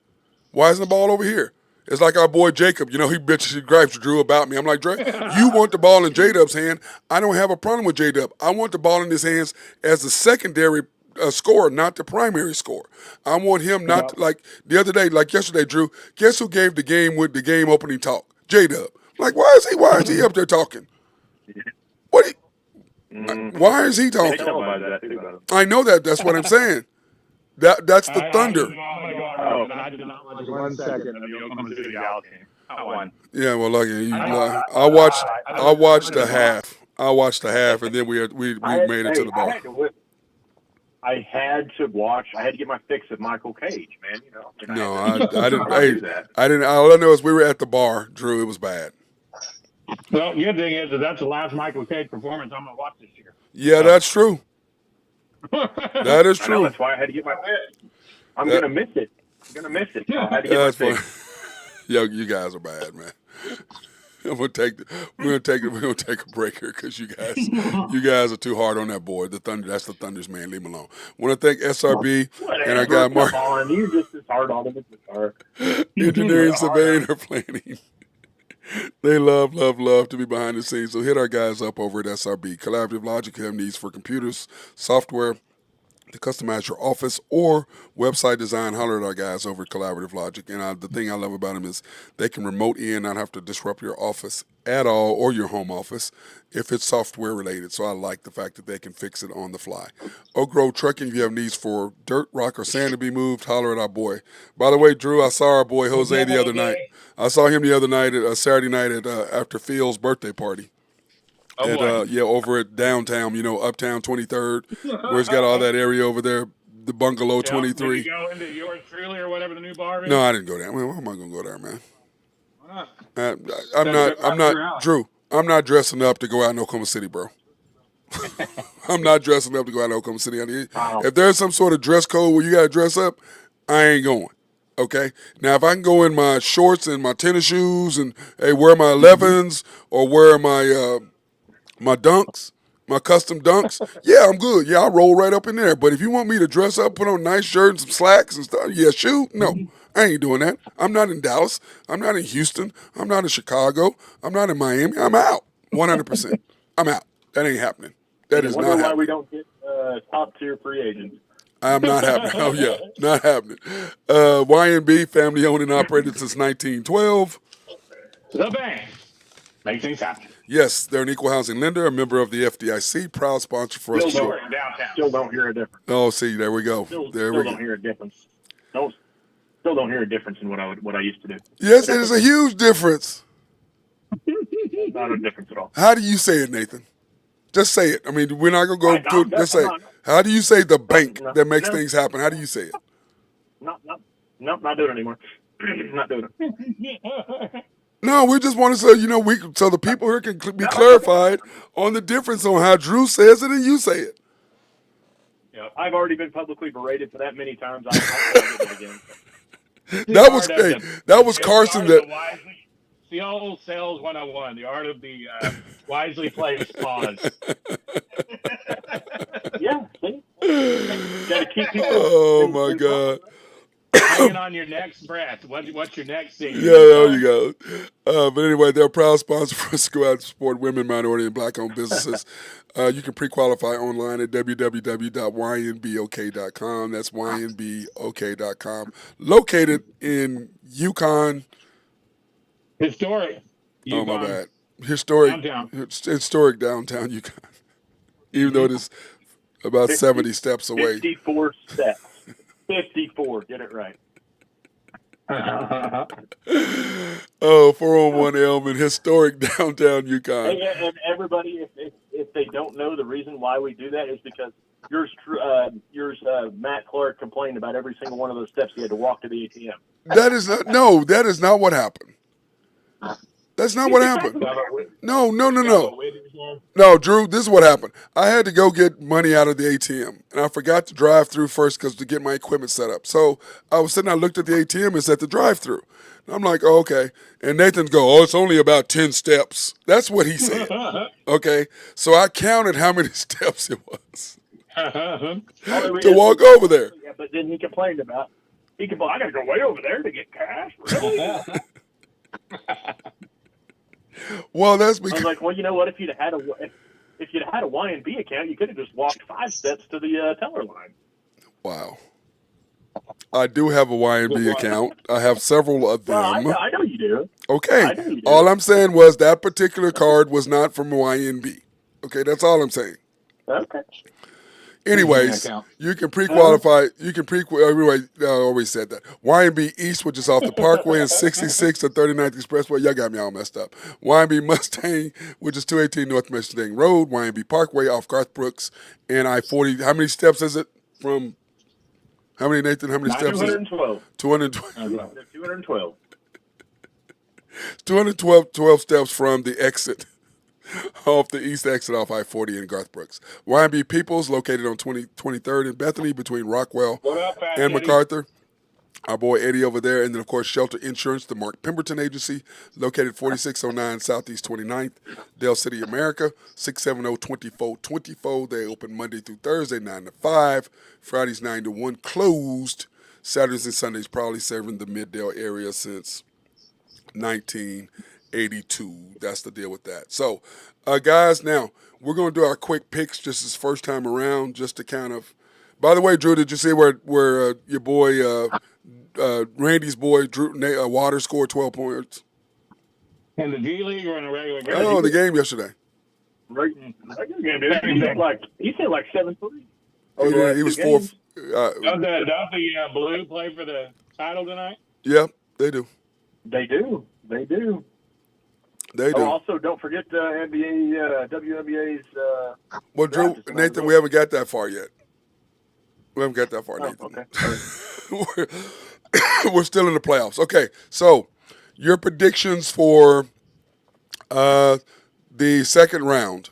Why isn't the ball over here?" It's like our boy Jacob, he bitches and gripes Drew about me. I'm like, Dre, you want the ball in J-Dub's hand. I don't have a problem with J-Dub. I want the ball in his hands as the secondary scorer, not the primary scorer. I want him not to, like the other day, like yesterday, Drew, guess who gave the game opening talk? J-Dub. Like, why is he up there talking? Why is he talking? I know that. That's what I'm saying. That's the Thunder. I did not watch 1 second of the Oklahoma City Galaxy. Not one. Yeah, well, I watched the half. I watched the half, and then we made it to the ball. I had to get my fix of Michael Cage, man. No, I didn't. I didn't. All I know is we were at the bar, Drew. It was bad. Well, the good thing is that's the last Michael Cage performance I'm going to watch this year. Yeah, that's true. That is true. That's why I had to get my fix. I'm going to miss it. I had to get my fix. Yo, you guys are bad, man. We're gonna take a break here because you guys are too hard on that boy. The Thunder, that's the Thunder's man. Leave him alone. Want to thank SRB and our guy Mark. You just as hard on him as the car. Engineering, surveying, or planning. They love to be behind the scenes. So hit our guys up over at SRB. Collaborative Logic, you have needs for computers, software, to customize your office or website design. Holler at our guys over at Collaborative Logic. And the thing I love about them is they can remote in, not have to disrupt your office at all or your home office if it's software related. So I like the fact that they can fix it on the fly. Oak Grove Trucking, if you have needs for dirt, rock, or sand to be moved, holler at our boy. By the way, Drew, I saw our boy Jose the other night. I saw him the other night, Saturday night after Phil's birthday party. Over at downtown, uptown 23rd, where it's got all that area over there, the bungalow 23. Did you go into yours truly or whatever the new bar is? No, I didn't go there. Why am I going to go there, man? Why not? I'm not, Drew, I'm not dressing up to go out in Oklahoma City, bro. I'm not dressing up to go out in Oklahoma City. If there's some sort of dress code where you got to dress up, I ain't going. Okay. Now, if I can go in my shorts and my tennis shoes and wear my 11s or wear my dunks, my custom dunks, yeah, I'm good. Yeah, I'll roll right up in there. But if you want me to dress up, put on a nice shirt and some slacks and stuff, shoot. No, I ain't doing that. I'm not in Dallas. I'm not in Houston. I'm not in Chicago. I'm not in Miami. I'm out. 100%. I'm out. That ain't happening. That is wonder not why happening. we don't get top tier free agents. I'm not happening. Oh yeah, not happening. YNB, family owned and operated since 1912. The bank. Make things happen. Yes, they're an equal housing lender, a member of the FDIC, proud sponsor for us to show. Downtown. Still don't hear a difference. Oh, see, there we go. Still There we don't go. hear a difference. Still don't hear a difference in what I used to do. Yes, it is a huge difference. Not a difference at all. How do you say it, Nathan? Just say it. I mean, we're not gonna go to it. Just say it. I'm How do you say the bank no, that makes no. things happen? How do you say it? not doing it anymore. Not doing it. No, we just want to say, so the people here can be clarified on the difference on how Drew says it and you say it. Yeah, I've already been publicly berated for that many times. I'll do it again. That was Carson. The old sales 101, the art of the wisely placed pause. Yeah, see? Gotta keep people. Oh my God. Hanging on your next breath. What's your next thing? Yeah, there you go. But anyway, they're a proud sponsor for us to go out and support women, minority, and black-owned businesses. You can pre-qualify online at www.ynbok.com. That's ynbok.com. Located in Yukon. Historic. Oh, my bad. Historic downtown Yukon. Even though it is about 70 steps away. 54 steps. 54. Get it right. Oh, 401 Elm in historic downtown Yukon. And everybody, if they don't know, the reason why we do that is because yours, Matt Clark complained about every single one of those steps he had to walk to the ATM. That is not what happened. That's not what happened. No. No, Drew, this is what happened. I had to go get money out of the ATM, and I forgot to drive through first to get my equipment set up. So I was sitting, I looked at the ATM, it's at the drive-through. And I'm like, oh, okay. And Nathan go, it's only about 10 steps. That's what he said. Okay. So I counted how many steps it was to walk over there. Yeah, but then he complained about, I got to go way over there to get cash. Really? Well, that's I because was like, well, you know what? If you'd had a Y&B account, you could have just walked 5 steps to the teller line. wow. I do have a YNB account. I have several of them. Well, I know you do. Okay. I know you do. All I'm saying was that particular card was not from YNB. Okay, that's all I'm saying. Okay. Anyways, you can pre-qualify. Anyway, I always said that. YNB East, which is off the Parkway, and 66 and 39th Expressway. Y'all got me all messed up. YNB Mustang, which is 218 North Mustang Road. YNB Parkway off Garth Brooks and I-40. How many steps is it from? How many, Nathan? How many steps is it? 212. 212. 212 steps from the exit. Off the east exit off I-40 in Garth Brooks. YNB Peoples, located on 23rd in Bethany between Rockwell and MacArthur. Our boy Eddie over there. And then, of course, Shelter Insurance, the Mark Pemberton Agency, located 4609 Southeast 29th, Dale City, America, 670-2424. They open Monday through Thursday, 9 to 5. Fridays, 9 to 1, closed. Saturdays and Sundays, probably serving the Mid-Dale area since 1982. That's the deal with that. So, guys, now we're going to do our quick picks just this first time around, just to kind of. By the way, Drew, did you see where your boy Randy's boy Drew Waters scored 12 points? In the G League or in a regular game? Oh, the game yesterday. Regular game, dude. He said like 7-3. He was fourth. Don't the Blue play for the title tonight? Yep, they do. They do. They do. Also, don't forget NBA, WNBA's. Well, Drew, Nathan, we haven't got that far yet. We haven't got that far, Nathan. Okay. We're still in the playoffs. Okay, so your predictions for the second round.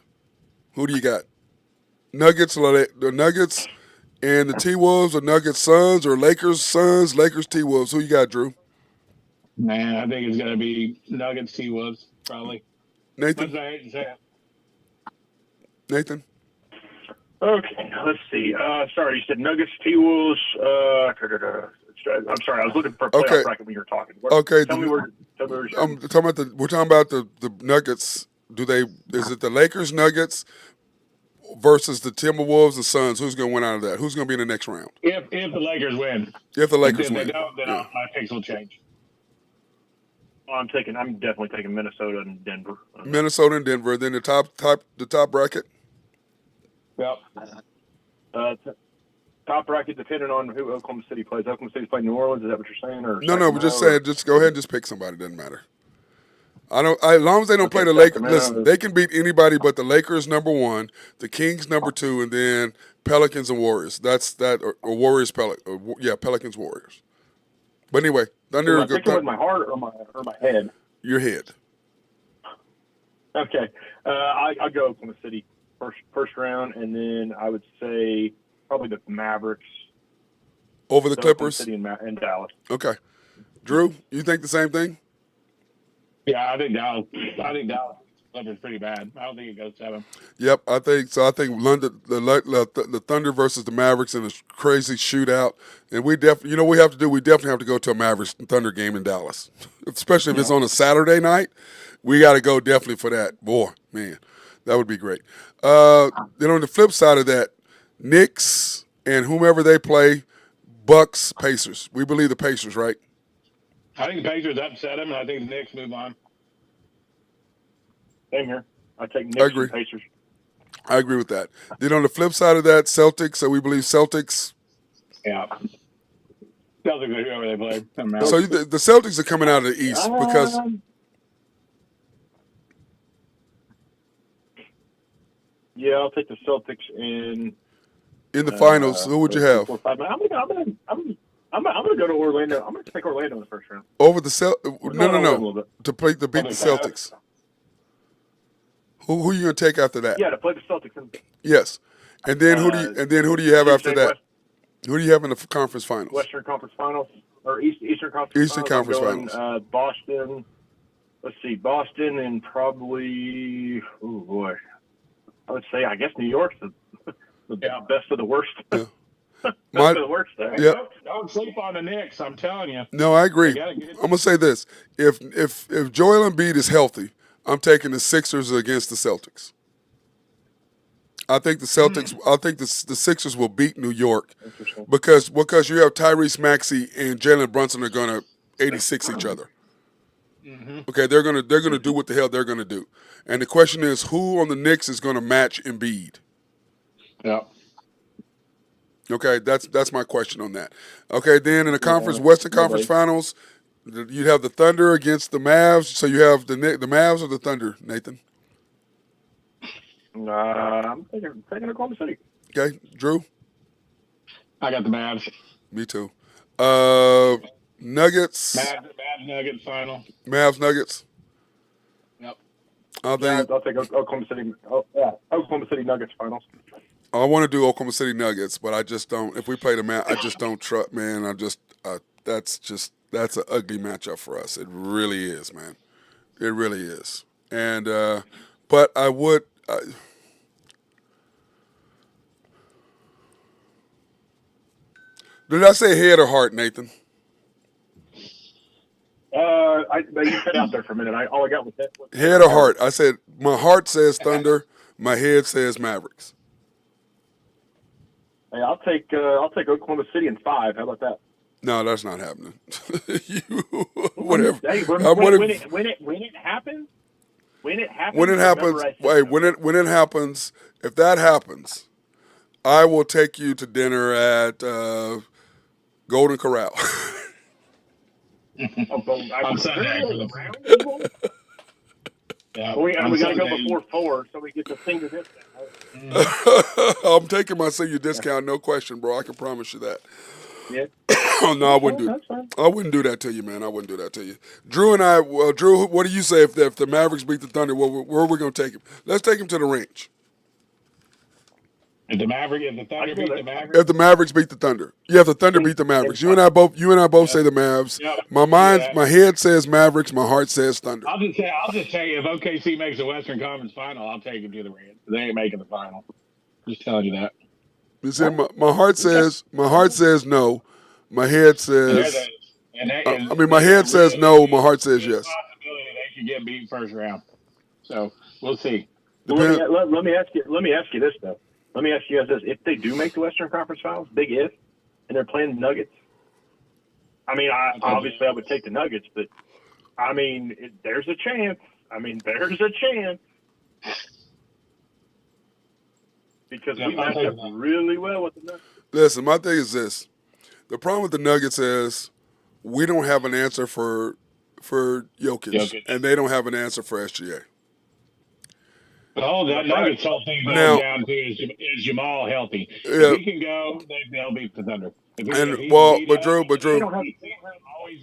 Who do you got? The Nuggets and the T-Wolves, or Nuggets Suns, or Lakers Suns, Lakers T-Wolves. Who you got, Drew? Man, I think it's going to be Nuggets T-Wolves, probably. Nathan? I hate to say it. Nathan? Okay, let's see. Sorry, you said Nuggets, T-Wolves. I'm sorry, I was looking for a playoff bracket when you were talking. Tell me where we're talking about the Nuggets. Is it the Lakers, Nuggets, versus the Timberwolves and Suns. Who's going to win out of that? Who's going to be in the next round? If the Lakers win. If the Lakers If they win. don't, then my picks will change. I'm definitely taking Minnesota and Denver. Minnesota and Denver. Then the top bracket. Yep. Top bracket depending on who Oklahoma City plays. Oklahoma City's playing New Orleans. Is that what you're saying? Or No. We're just saying. Just go ahead and just pick somebody. Doesn't matter. As long as they don't play the Lakers. Listen, they can beat anybody but the Lakers #1, the Kings #2, and then Pelicans and Warriors. That's that or Warriors Pelicans Warriors. But anyway, Thunder. Am I picking with my heart or my head? Your head. Okay, I'll go Oklahoma City first round, and then I would say probably the Mavericks over the Clippers. Oklahoma City and Dallas. Okay, Drew, you think the same thing? Yeah, I think Dallas Clippers pretty bad. I don't think it goes 7. Yep, I think so. I think London, the Thunder versus the Mavericks in a crazy shootout, and we definitely have to go to a Mavericks Thunder game in Dallas, especially if it's on a Saturday night. We got to go definitely for that. Boy, man, that would be great. Then on the flip side of that, Knicks and whomever they play, Bucks, Pacers. We believe the Pacers, right? I think the Pacers upset them, and I think the Knicks move on. Same here. I take Knicks and Pacers. I agree with that. Then on the flip side of that, Celtics. So we believe Celtics. Yeah. Celtics are whoever they play. So the Celtics are coming out of the East because. Yeah, I'll take the Celtics in the finals. Who would you have? I'm gonna go to Orlando. I'm gonna take Orlando in the first round. Over the No. To beat the Celtics. Who are you gonna take after that? Yeah, to play the Celtics. Yes, and then who do you have after that? Who do you have in the conference finals? Western Conference Finals or Eastern Conference? Eastern Conference Finals. Boston. Let's see, Boston and probably. Oh boy, I would say I guess New York's the best of the worst. Yeah. Best of the worst there. Yeah. Don't sleep on the Knicks. I'm telling you. No, I agree. I'm gonna say this: if Joel Embiid is healthy, I'm taking the Sixers against the Celtics. I think the Celtics. I think the Sixers will beat New York because you have Tyrese Maxey and Jalen Brunson are gonna 86 each other. Mm-hmm. Okay, they're gonna do what the hell they're gonna do, and the question is who on the Knicks is gonna match Embiid. Yeah. Okay, that's my question on that. Okay, then in the Western Conference Finals, you'd have the Thunder against the Mavs. So you have the Mavs or the Thunder, Nathan? I'm taking Oklahoma City. Okay, Drew? I got the Mavs. Me too. Nuggets. Mavs Nuggets final. Mavs Nuggets. Yep. I'll take Oklahoma City. Oklahoma City Nuggets finals. I want to do Oklahoma City Nuggets, but I just don't. If we play the Mavs, I just don't trust. Man, that's an ugly matchup for us. It really is, man. It really is. And but I would. Did I say head or heart, Nathan? You cut out there for a minute. All I got was that. Head or heart? I said my heart says Thunder. My head says Mavericks. Hey, I'll take Oklahoma City in 5. How about that? No, that's not happening. Whatever. Hey, when it happens. When it happens, if that happens, I will take you to dinner at Golden Corral. On Sunday. Yeah, we got to go before 4 so we get the senior discount. Right? I'm taking my senior discount, no question, bro. I can promise you that. Yeah. No, I wouldn't do that to you, man. I wouldn't do that to you. Drew and I, Drew, what do you say if the Mavericks beat the Thunder? Where are we going to take him? Let's take him to the range. If the Thunder beat the Mavericks? If the Mavericks beat the Thunder. Yeah, if the Thunder beat the Mavericks. You and I both say the Mavs. Yep. My head says Mavericks, my heart says Thunder. I'll just tell you, if OKC makes the Western Conference final, I'll take them to the range. They ain't making the final. Just telling you that. You see, my heart says no. My head says my head says no, my heart says yes. Possibility they could get beat first round. So we'll see. Let me ask you this though. Let me ask you guys this: if they do make the Western Conference Finals, big if, and they're playing the Nuggets, I mean, obviously I would take the Nuggets, but I mean, there's a chance. There's a chance because we match up really well with the Nuggets. Listen, my thing is this: the problem with the Nuggets is we don't have an answer for Jokic, and they don't have an answer for SGA. The Nuggets whole thing boils down to is Jamal healthy? Yeah. If he can go, they'll beat the Thunder. But Drew, always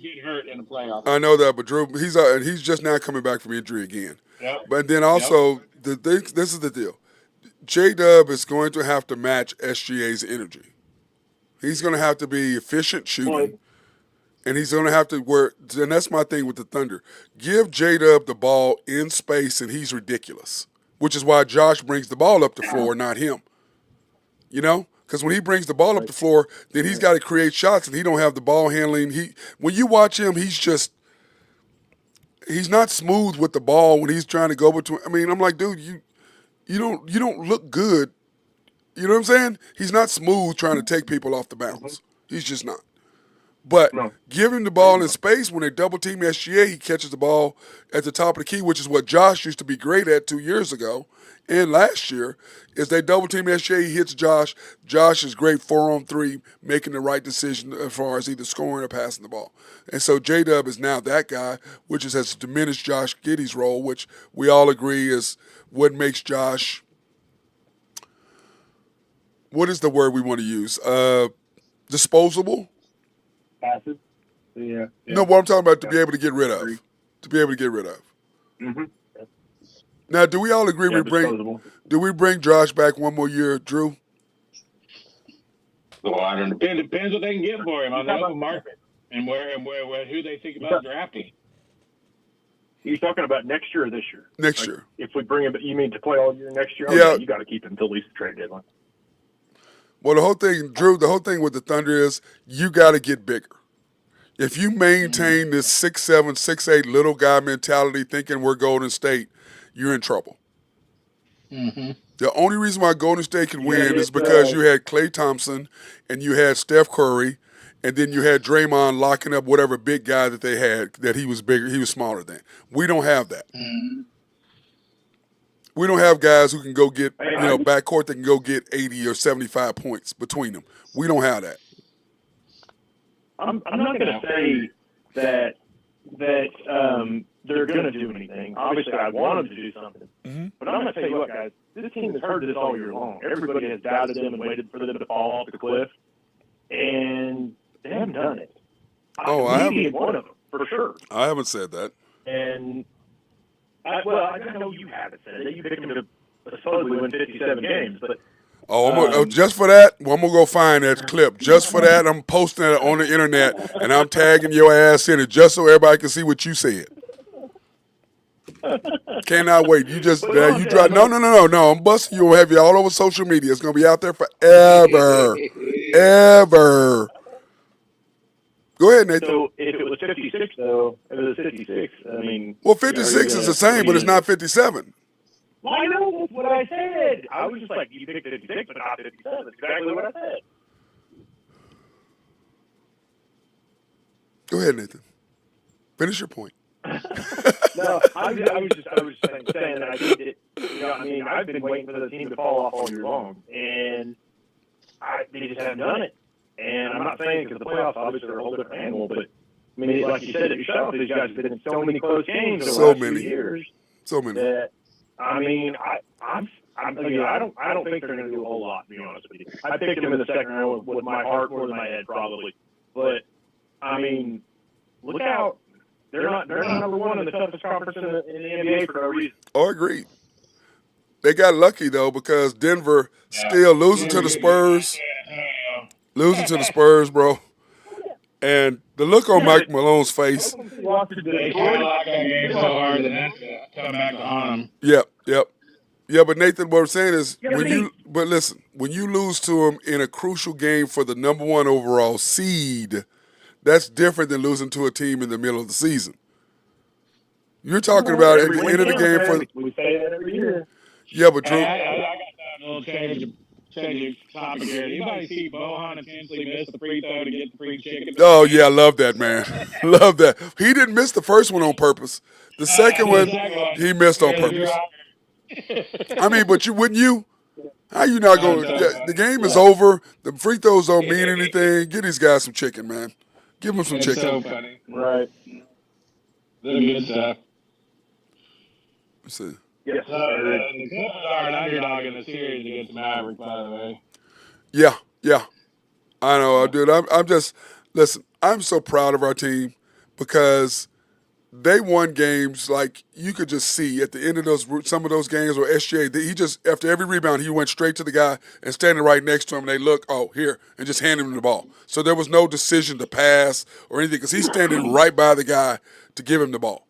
get hurt in the playoffs. I know that, but Drew, he's just now coming back from injury again. Yep. But then also, this is the deal: J-Dub is going to have to match SGA's energy. He's going to have to be efficient shooting, and he's going to have to work. And that's my thing with the Thunder: give J-Dub the ball in space, and he's ridiculous. Which is why Josh brings the ball up the floor, not him. You know, because when he brings the ball up the floor, then he's got to create shots, and he don't have the ball handling. When you watch him, he's not smooth with the ball when he's trying to go between. I mean, I'm like, dude, you don't look good. You know what I'm saying? He's not smooth trying to take people off the bounce. He's just not. But give him the ball in space. When they double team SGA, he catches the ball at the top of the key, which is what Josh used to be great at 2 years ago and last year. Is they double team SGA, he hits Josh. Josh is great 4-on-3, making the right decision as far as either scoring or passing the ball. And so J-Dub is now that guy, which has diminished Josh Giddey's role, which we all agree is what makes Josh. What is the word we want to use? Disposable. Passive. Yeah. No, what I'm talking about to be able to get rid of. To be able to get rid of. Mm-hmm. Now, do we all agree do we bring Josh back one more year, Drew? Well, I don't know. It depends what they can get for him on the open market and where who they think about drafting. You're talking about next year or this year? Next year. If we bring him, you mean to play all year next year? Yeah. You got to keep him until at least the trade deadline. Well, the whole thing, Drew, with the Thunder is you got to get bigger. If you maintain this 6'7", 6'8" little guy mentality thinking we're Golden State, you're in trouble. Mm-hmm. The only reason why Golden State can win is because you had Klay Thompson and you had Steph Curry, and then you had Draymond locking up whatever big guy that they had that he was bigger, he was smaller than. We don't have that. Mm-hmm. We don't have guys who can go get, backcourt that can go get 80 or 75 points between them. We don't have that. I'm not going to say that they're going to do anything. Obviously, I want them to do something. Mm-hmm. But I'm going to tell you what, guys. This team has heard this all year long. Everybody has doubted them and waited for them to fall off the cliff. And they haven't done it. I haven't. One of them, for sure. I haven't said that. And I know you haven't said it. You picked them to supposedly win 57 games, but just for that, I'm going to go find that clip. Just for that, I'm posting it on the internet, and I'm tagging your ass in it just so everybody can see what you said. Cannot wait. You just, you drive. No. I'm busting you. I'll have you all over social media. It's going to be out there forever. Ever. Go ahead, Nathan. So if it was 56, though, if it was 56, I mean. Well, 56 is the same, but it's not 57. Well, I know that's what I said. I was just like, you picked 56, but not 57. That's exactly what I said. Go ahead, Nathan. Finish your point. No, I was just saying that I think that, I've been waiting for the team to fall off all year long, and they just haven't done it. And I'm not saying because the playoffs obviously are a whole different animal, but like you said, if yourself, these guys have been in so many close games over the last few years. So many. That, I don't think they're going to do a whole lot, to be honest with you. I picked them in the second round with my heart more than my head, probably. But look out. They're not number one in the toughest conference in the NBA for no reason. Oh, agreed. They got lucky, though, because Denver still losing to the Spurs. Losing to the Spurs, bro. And the look on Mike Malone's face. They lock that game so hard that that's come back to haunt them. Yep. Yeah, but Nathan, what I'm saying is, when you lose to him in a crucial game for the number one overall seed, that's different than losing to a team in the middle of the season. You're talking about at the end of the game for. We say that every year. Yeah, but Drew. I got that little change change your topic here. Anybody see Bohan intentionally miss the free throw to get the free chicken? Oh yeah, I love that, man. Love that. He didn't miss the first one on purpose. The second The one second one, he missed on yeah, the purpose. draw. I mean, but wouldn't you? How you not I'm going? so The funny. game is over. The free throws don't mean anything. Get these guys some chicken, man. Give them some It's chicken. so funny. Right. The good stuff. Let's see. Yes. So the Clippers are an underdog in the series against the Mavericks, by the way. Yeah, yeah. I know, dude. I'm just listen. I'm so proud of our team because they won games like you could just see at the end of some of those games where SGA he just after every rebound he went straight to the guy and standing right next to him and they look here and just hand him the ball. So there was no decision to pass or anything because he's standing right by the guy to give him the ball.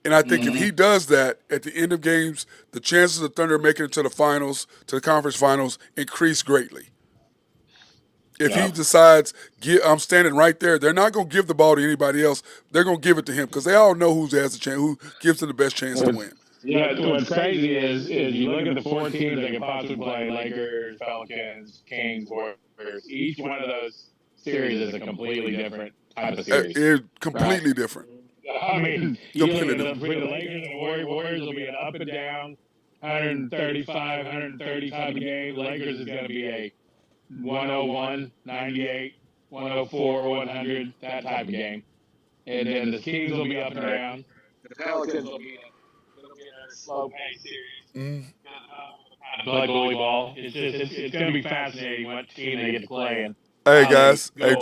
And I think if he does that at the end of games, the chances of Thunder making it to the finals, to the conference finals, increase greatly. If he decides, I'm standing right there, they're not going to give the ball to anybody else. They're going to give it to him because they all know who has a chance, who gives them the best chance to win. Yeah, what's crazy is you look at the 4 teams that can possibly play: Lakers, Pelicans, Kings, Warriors. Each one of those series is a completely different type of series. It's completely different. I mean, you look at between the Lakers and the Warriors will be an up and down, 135, 130 type of game. Lakers is going to be a 101, 98, 104, 100, that type of game. And then the Kings will be up and down. The Pelicans will be a slow pace series. Play bully ball. It's going to be fascinating what team they get to play. And hey guys, hey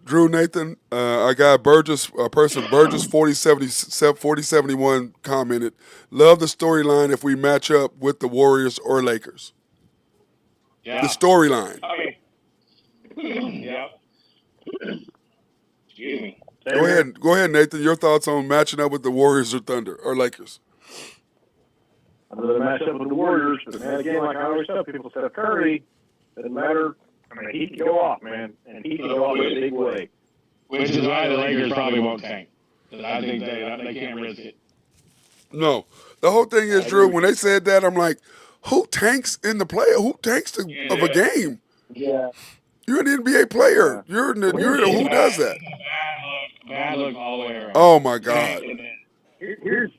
Drew Nathan, our guy Burgess, Burgess 4071 commented, love the storyline if we match up with the Warriors or Lakers. Yeah. The storyline. Yeah. Excuse me. Go ahead, Nathan. Your thoughts on matching up with the Warriors or Thunder or Lakers? I'd rather match up with the Warriors, but man, again, like I always tell people, Steph Curry doesn't matter. I mean, he can go off, man, and he can go off in a big way. Which is why the Lakers probably won't tank. I think they can't risk it. No, the whole thing is, Drew. When they said that, I'm like, who tanks in the play? Who tanks of a game? Yeah. You're an NBA player. You're who does that? Bad look all the way around. Oh my God. Here's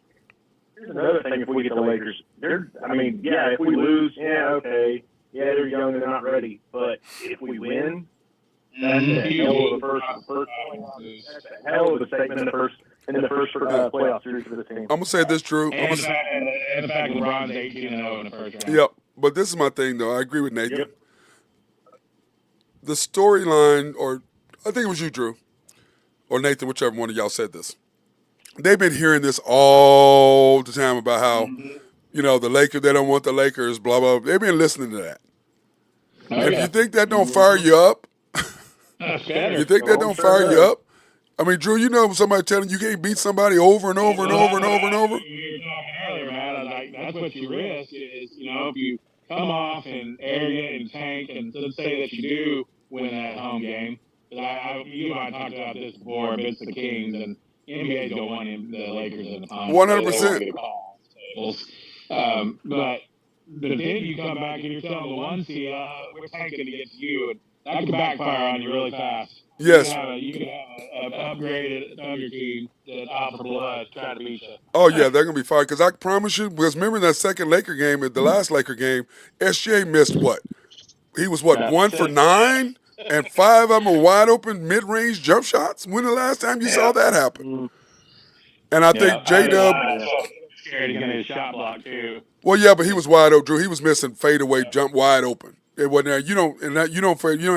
another thing. If we get the Lakers, if we lose, okay, they're young, they're not ready. But if we win, that's a hell of a statement in the first playoff series for the team. I'm gonna say this, Drew. And the fact LeBron's 18-0 in the first round. Yep, but this is my thing, though. I agree with Nathan. Yep. The storyline, or I think it was you, Drew, or Nathan, whichever one of y'all said this. They've been hearing this all the time about how, the Lakers, they don't want the Lakers, blah, blah, blah. They've been listening to that. If you think that don't fire you up, you think that don't fire you up? I mean, Drew, somebody telling you can't beat somebody over and over and over and over and over? Earlier, man, that's what you risk is, if you come off and arrogant and tank, and let's say that you do win that home game. You and I talked about this before against the Kings, and NBA's going to want the Lakers in the finals. 100%. But then you come back and you're telling the one seed, we're tanking to get to you, and that can backfire on you really fast. Yes. You can have an upgraded Thunder team that offer blood trying to beat you. Oh, yeah, they're going to be fired. Because I promise you, because remember that second Laker game, the last Laker game, SGA missed what? He was 1 for 9? And 5 of them were wide open mid-range jump shots? When the last time you saw that happen? And I think J-Dub... Scared he's going to get a shot block, too. Well, yeah, but he was wide open, Drew. He was missing fadeaway jump wide open. It wasn't there. You're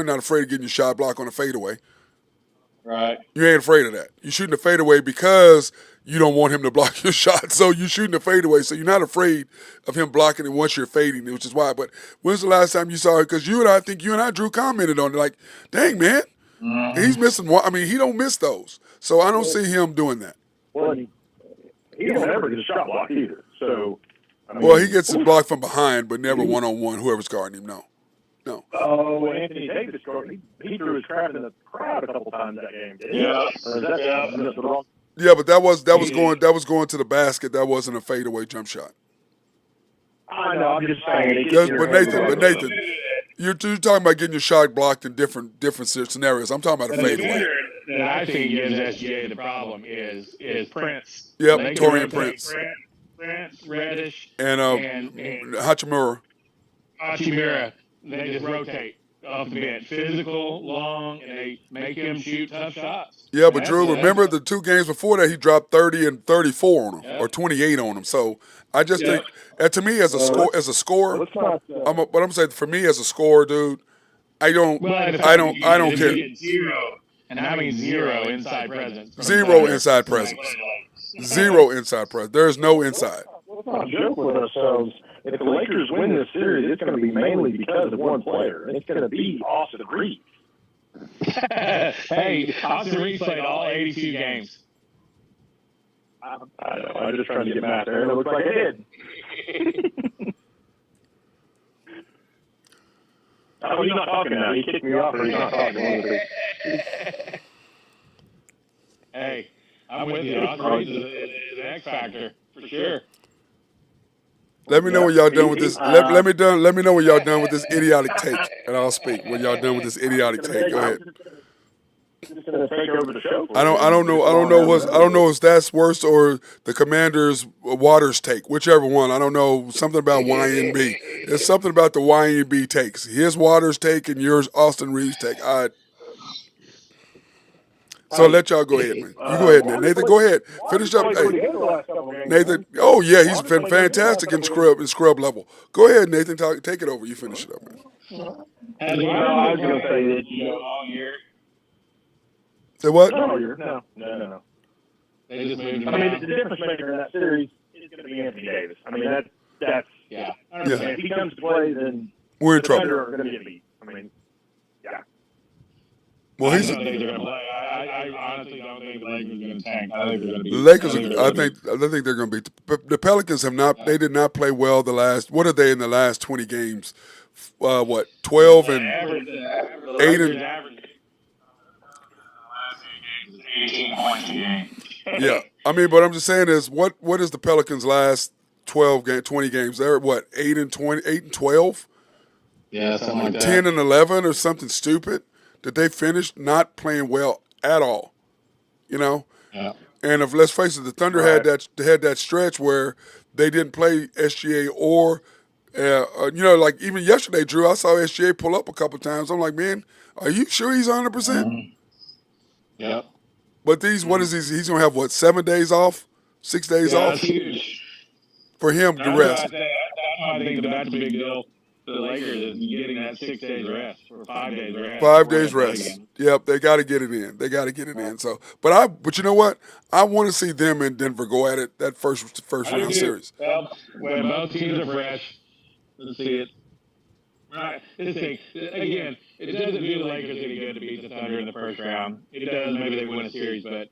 not afraid of getting your shot block on a fadeaway. Right. You ain't afraid of that. You're shooting a fadeaway because you don't want him to block your shot. So you're shooting a fadeaway. So you're not afraid of him blocking it once you're fading, which is why. But when's the last time you saw it? Because I think you and I, Drew, commented on it. Like, dang, man, he's missing one. I mean, he don't miss those. So I don't see him doing that. Well, he don't ever get a shot block either. So, he gets a block from behind, but never one-on-one, whoever's guarding him, no. Oh, Anthony Davis, he threw his crap in the crowd a couple times that game. Yeah, but that was going to the basket. That wasn't a fadeaway jump shot. I know. I'm just saying. It Yes, gets but Nathan, you're talking about getting your shot blocked in different scenarios. I'm talking about a The fadeaway. defender that I think gives SGA the problem is Prince. Yep, They can Torian rotate Prince Prince, Reddish, and and Hachimura. Hachimura. They just rotate off the bench, physical, long, and they make him shoot tough shots. Yeah, And but Drew, remember the 2 games before that he dropped 30 and 34 on him, Yep. or 28 on him. So I just Yep. think, to me as a scorer, Let's not. but I'm saying for me as a scorer, dude, I don't care. Zero, and having zero inside presence. from Zero Thunder inside to make presence. plays. Zero inside presence. There is no inside. Let's not joke with ourselves. If the Lakers win this series, it's going to be mainly because of one player, and it's going to be Austin Reeves. Hey, Austin Reeves played all 82 games. I don't know. I'm just trying to get math there, and it looks like it did. Oh, he's not talking now. He kicked me off, or he's not talking. Hey, I'm with you. Austin Reeves is an X factor for sure. Let me know when y'all done with this. Let me know when y'all done with this idiotic take, and I'll speak when y'all done with this idiotic take. Go ahead. Just going to take over the show. I don't know if that's worse or the Commander's Waters take, whichever one. I don't know, something about YNB. There's something about the YNB takes. His Waters take and yours Austin Reeves take. So let y'all go ahead, man. You go ahead, man. Nathan, go ahead. Finish up. Hey, Nathan. Oh yeah, he's been fantastic in scrub level. Go ahead, Nathan. Take it over. You finish it up, man. I was going to say that all year. Say what? No. They just moved him I mean, down. the difference maker in that series is going to be Anthony Davis. I mean, that's Yeah. If he comes to play, then We're in the trouble. Thunder are going to get beat. I mean, yeah. Well, I he's don't think they're going to play. I honestly don't think the Lakers are going to tank. I think they're going to be. the Lakers. I think they're going to be. The Pelicans have not. They did not play well the last. What are they in the last 20 games? 12 and 8 and. 18 points a game. Yeah, I mean, but I'm just saying is what is the Pelicans' last 20 games? They're what 8 and 20, 8 and 12, Yeah, something like that. 10 and 11 or something stupid that they finished not playing well at all. You know, Yeah. and if let's face it, the Thunder had that stretch where they didn't play SGA or like even yesterday, Drew. I saw SGA pull up a couple times. I'm like, man, are you sure he's 100%? Yep. But what is he? He's gonna have what 7 days off, 6 days off That's huge. for him to rest. I think that's a big deal for the Lakers is getting that 6 days rest or 5 days rest. 5 days rest. Yep, they got to get it in. They got to get it in. So, but you know what? I want to see them in Denver go at it that first round series. Well, when both teams are fresh, let's see it. Right. This thing again, it doesn't do the Lakers any good to beat the Thunder in the first round. It does. Maybe they win a series, but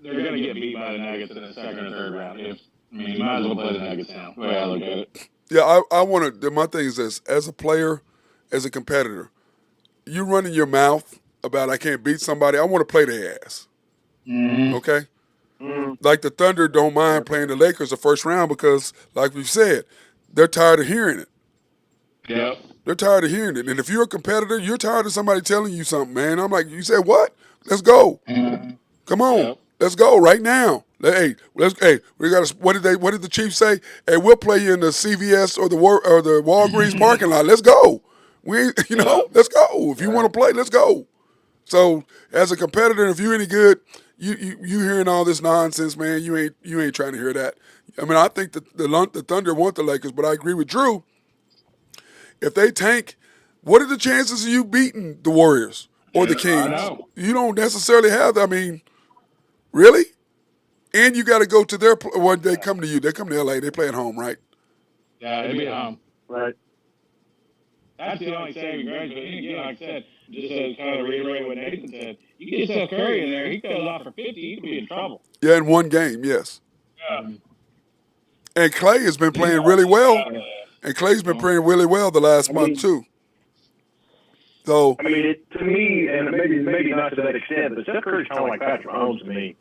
they're going to get beat by the Nuggets in the second or third round. You might as well play the Nuggets now. The way I look at it. Yeah, I want to. My thing is this: as a player, as a competitor, you running your mouth about I can't beat somebody. I want to play their ass. Mm-hmm. Okay. Like the Thunder don't mind playing the Lakers the first round because, like we've said, they're tired of hearing it. Yep. They're tired of hearing it. And if you're a competitor, you're tired of somebody telling you something, man. I'm like, you said what? Let's go. Mm-hmm. Come on. Yep. Let's go right now. Hey, we got to. What did the Chiefs say? Hey, we'll play you in the CVS or the Walgreens parking lot. Let's go. Let's go. If you want to play, let's go. So as a competitor, if you're any good, you hearing all this nonsense, man. You ain't trying to hear that. I mean, I think the Thunder want the Lakers, but I agree with Drew. If they tank, what are the chances of you beating the Warriors or the Kings? I know. You don't necessarily have that. I mean, really? And you got to go to when they come to you. They come to LA. They play at home, right? Yeah, they'll be at home. Right. That's the only saving grace. But again, like I said, just to kind of reiterate what Nathan said, you get yourself Curry in there, he goes off for 50, he could be in trouble. Yeah, in one game, yes. Yeah. And Clay has been playing really well. And Clay's been playing really well the last month too. So I mean, to me, and maybe not to that extent, but Steph Curry's kind of like Patrick Mahomes to me.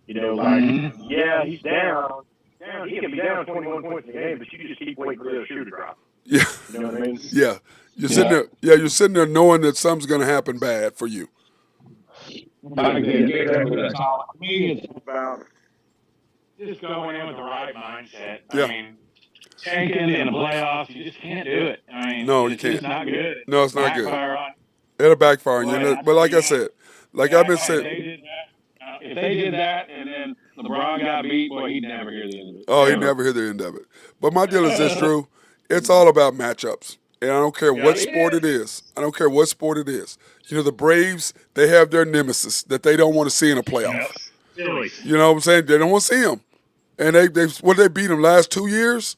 Yeah, he's down. down. He can be down 21 points in the game, but you just keep waiting for the other shoe to drop. Yeah. You know what I mean? Yeah. You're sitting there. Yeah, you're sitting there knowing that something's going to happen bad for you. I think that's all. To me, it's about just going in with the right mindset. Yeah. I mean, tanking in the playoffs, you just can't do it. I mean, No, you it's just can't. not good. No, it's not good. Backfire on. It'll backfire on you. Boy, But like I said, like I've been If saying, they did that, if they did that, and then LeBron got beat, boy, he'd never hear the end of it. oh, he'd never hear the end of it. But my deal is this, Drew. It's all about matchups. And I don't care what sport it is. I don't care what sport it is. You know, the Braves, they have their nemesis that they don't want to see in a playoff. Silly. You know what I'm saying? They don't want to see them. And they beat them last 2 years?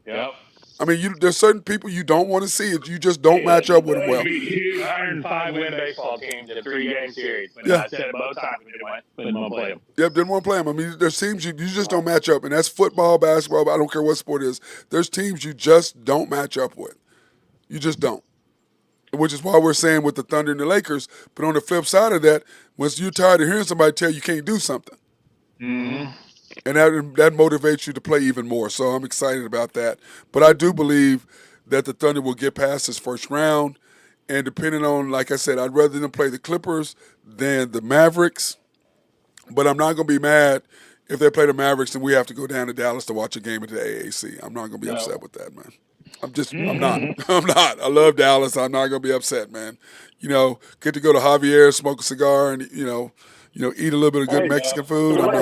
Yep. I mean, there's certain people you don't want to see it. You just don't match up with them well. 105 win baseball teams in a 3-game series. But Yeah. I said it both times we didn't want to play them. Yep, didn't want to play them. I mean, there's teams you just don't match up, and that's football, basketball. I don't care what sport it is. There's teams you just don't match up with. You just don't. Which is why we're saying with the Thunder and the Lakers. But on the flip side of that, once you're tired of hearing somebody tell you can't do something, and that motivates you to play even more. So I'm excited about that. But I do believe that the Thunder will get past this first round. And depending on, like I said, I'd rather them play the Clippers than the Mavericks. But I'm not going to be mad if they play the Mavericks and we have to go down to Dallas to watch a game of the AAC. I'm not going to be upset with that, man. I'm not. I'm not. I love Dallas. I'm not going to be upset, man. You know, get to go to Javier, smoke a cigar, and, you know, eat a little bit of good Mexican food. What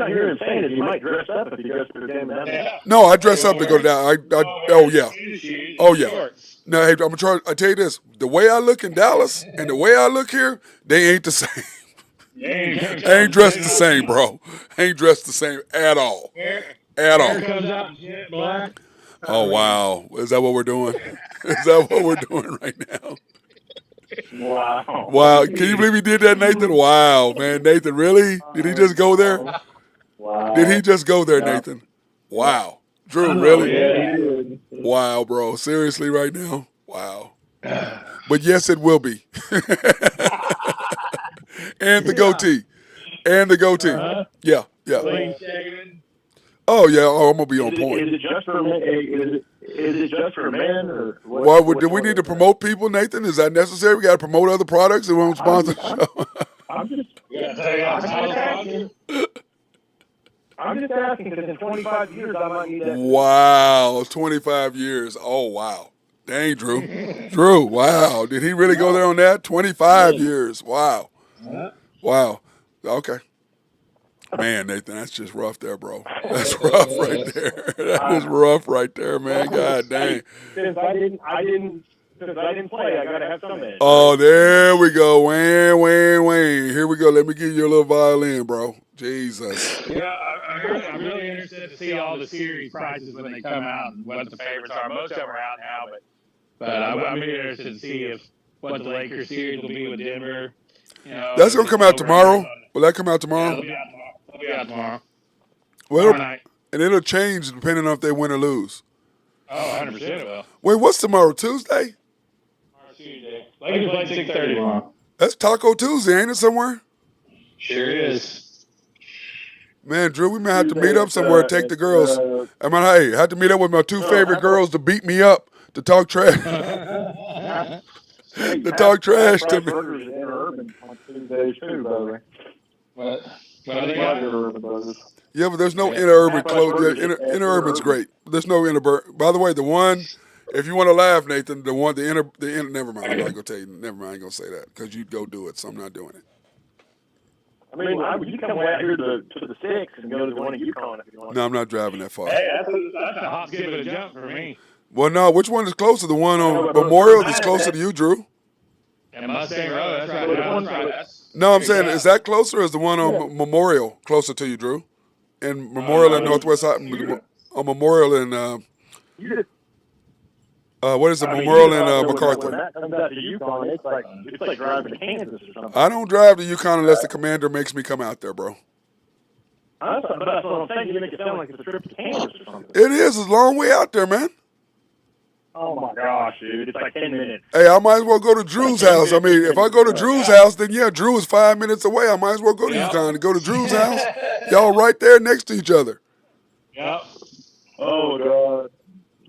I hear him saying is he might dress up if he goes to the game. No, I dress up to go down. Oh, yeah. Oh, yeah. Now, hey, I'm going to try. I tell you this. The way I look in Dallas and the way I look here, they ain't the same. Ain't dressed the same, bro. Ain't dressed the same at all. At all. Black. Oh, wow. Is that what we're doing? Is that what we're doing right now? Wow. Wow. Can you believe he did that, Nathan? Wow, man. Nathan, really? Did he just go there? Wow. Did he just go there, Nathan? Wow. Drew, really? Yeah, he did. Wow, bro. Seriously right now? Wow. But yes, it will be. And the goatee. And the goatee. Yeah, yeah. Oh, yeah. Oh, I'm going to be on point. Is it just for men? Is it just for men? Or what, Well, do we need to promote people, Nathan? Is that necessary? We got to promote other products and we won't sponsor the show. I'm just asking because in 25 years I might need that. Wow, 25 years. Oh, wow. Dang, Drew. Drew, wow. Did he really go there on that? 25 years. Wow. Wow. Okay. Man, Nathan, that's just rough there, bro. That's rough right there. That is rough right there, man. God dang. Since I didn't play, I gotta have some edge. Oh, there we go. Wayne. Here we go. Let me give you a little violin, bro. Jesus. Yeah, I'm really interested to see all the series prices when they come out and what the favorites are. Most of them are out now, but I'm really interested to see what the Lakers series will be with Denver. You know, That's going to come out tomorrow. Will that come out tomorrow? It'll be out tomorrow. Well, night. and it'll change depending on if they win or lose. Oh, 100% it will. Wait, what's tomorrow? Tuesday? Tuesday. Lakers play 6:30 tomorrow. That's Taco Tuesday, ain't it, somewhere? Sure is. Man, Drew, we may have to meet up somewhere and take the girls. I mean, hey, have to meet up with my two favorite girls to beat me up, to talk trash. To talk trash to me. Burgers in Urban on Tuesdays too, by the way. What are they got? Urban Burgers. Yeah, but there's no inner-urban clothes. Yeah, inner-urban's great. There's no inner-urban. By the way, the one, if you want to laugh, Nathan, the inner, never mind. I'm not going to tell you. Never mind, I ain't going to say that because you'd go do it, so I'm not doing it. I mean, you come out here to the 6 and go to the one in Yukon if you want. No, I'm not driving that far. Hey, that's a hop, skip, and a jump for me. Well, no, which one is closer? The one on Memorial that's closer to you, Drew? And Mustang Road, that's right. No, I'm saying, is that closer or is the one on Memorial closer to you, Drew? And Memorial in Northwest, on Memorial in, what is it, Memorial in MacArthur? When that comes out to Yukon, it's like driving to Kansas or something. I don't drive to Yukon unless the commander makes me come out there, bro. That's what I'm saying. You make it sound like it's a trip to Kansas or something. It is. It's a long way out there, man. Oh, my gosh, dude. It's like 10 minutes. Hey, I might as well go to Drew's house. I mean, if I go to Drew's house, then, yeah, Drew is 5 minutes away. I might as well go to Yukon to go to Drew's house. Y'all right there next to each other. Yep. Oh God.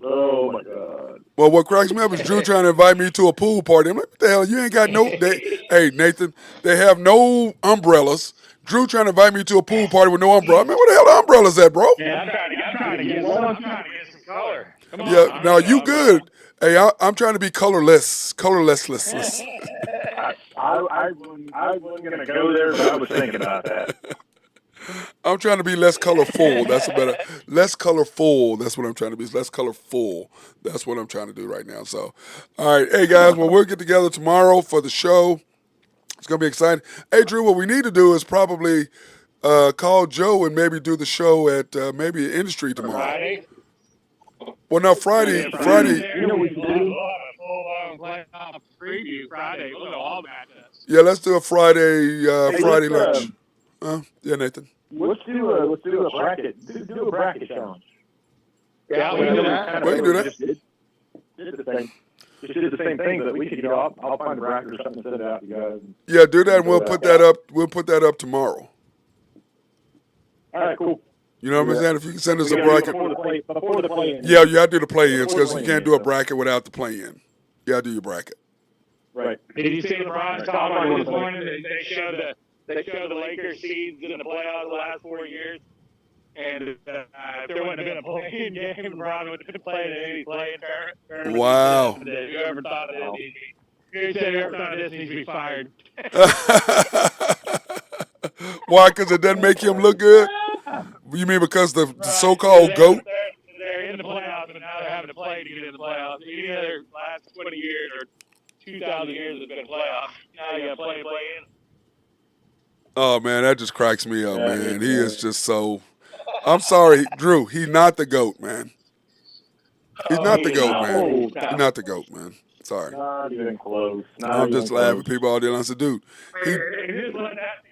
Oh my God. Well, what cracks me up is Drew trying to invite me to a pool party. I'm like, what the hell? You ain't got no. Hey, Nathan, they have no umbrellas. Drew trying to invite me to a pool party with no umbrella. I mean, where the hell the umbrellas at, bro? Yeah, I'm trying to get some color. Come on. Yeah, I'm now gonna get you an good. Hey, I'm trying to be colorless. Colorless. I wasn't gonna go there, but I was thinking about that. I'm trying to be less colorful. That's a better. Less colorful. That's what I'm trying to be. Less colorful. That's what I'm trying to do right now. So, all right. Hey, guys, well, we'll get together tomorrow for the show. It's going to be exciting. Hey, Drew, what we need to do is probably call Joe and maybe do the show at maybe Industry tomorrow. Friday. Well, no, Friday. You know, we do. We'll have a full-blown playoff preview Friday. We'll go all matchups. Yeah, let's do a Friday Friday let's, lunch. Yeah, Nathan. Let's do a bracket. Do a bracket challenge. Yeah, we can do that. We can do that. Just did the same thing, but we could go. I'll find a bracket or something and send it out to you guys. Yeah, do that, and we'll put that up. We'll put that up tomorrow. All right, cool. You know what I'm saying? If you can send us a We gotta bracket. do it before the play-in. Yeah, you got to do the play-ins because Before you the can't play-in, do a bracket without the play-in. You got to do your bracket. Right. Did you see LeBron's comment this morning? They showed the Lakers seeds in the playoffs the last 4 years. And if there wouldn't have been a play-in game, LeBron would have played in any play-in tournament. Wow. Whoever thought of this, whoever thought of this needs to be fired. Why? Because it doesn't make him look good? You mean because the so-called GOAT? They're in the playoffs, but now they're having to play to get in the playoffs. Any other last 20 years or 2,000 years has been playoffs. Now you got to play in. Oh, man, that just cracks me up, man. He is just so... I'm sorry, Drew. He's not the GOAT, man. He's not the GOAT, man. He's not the GOAT, man. Sorry. Not even close. I'm just laughing at people all day long. I said, dude, Just let that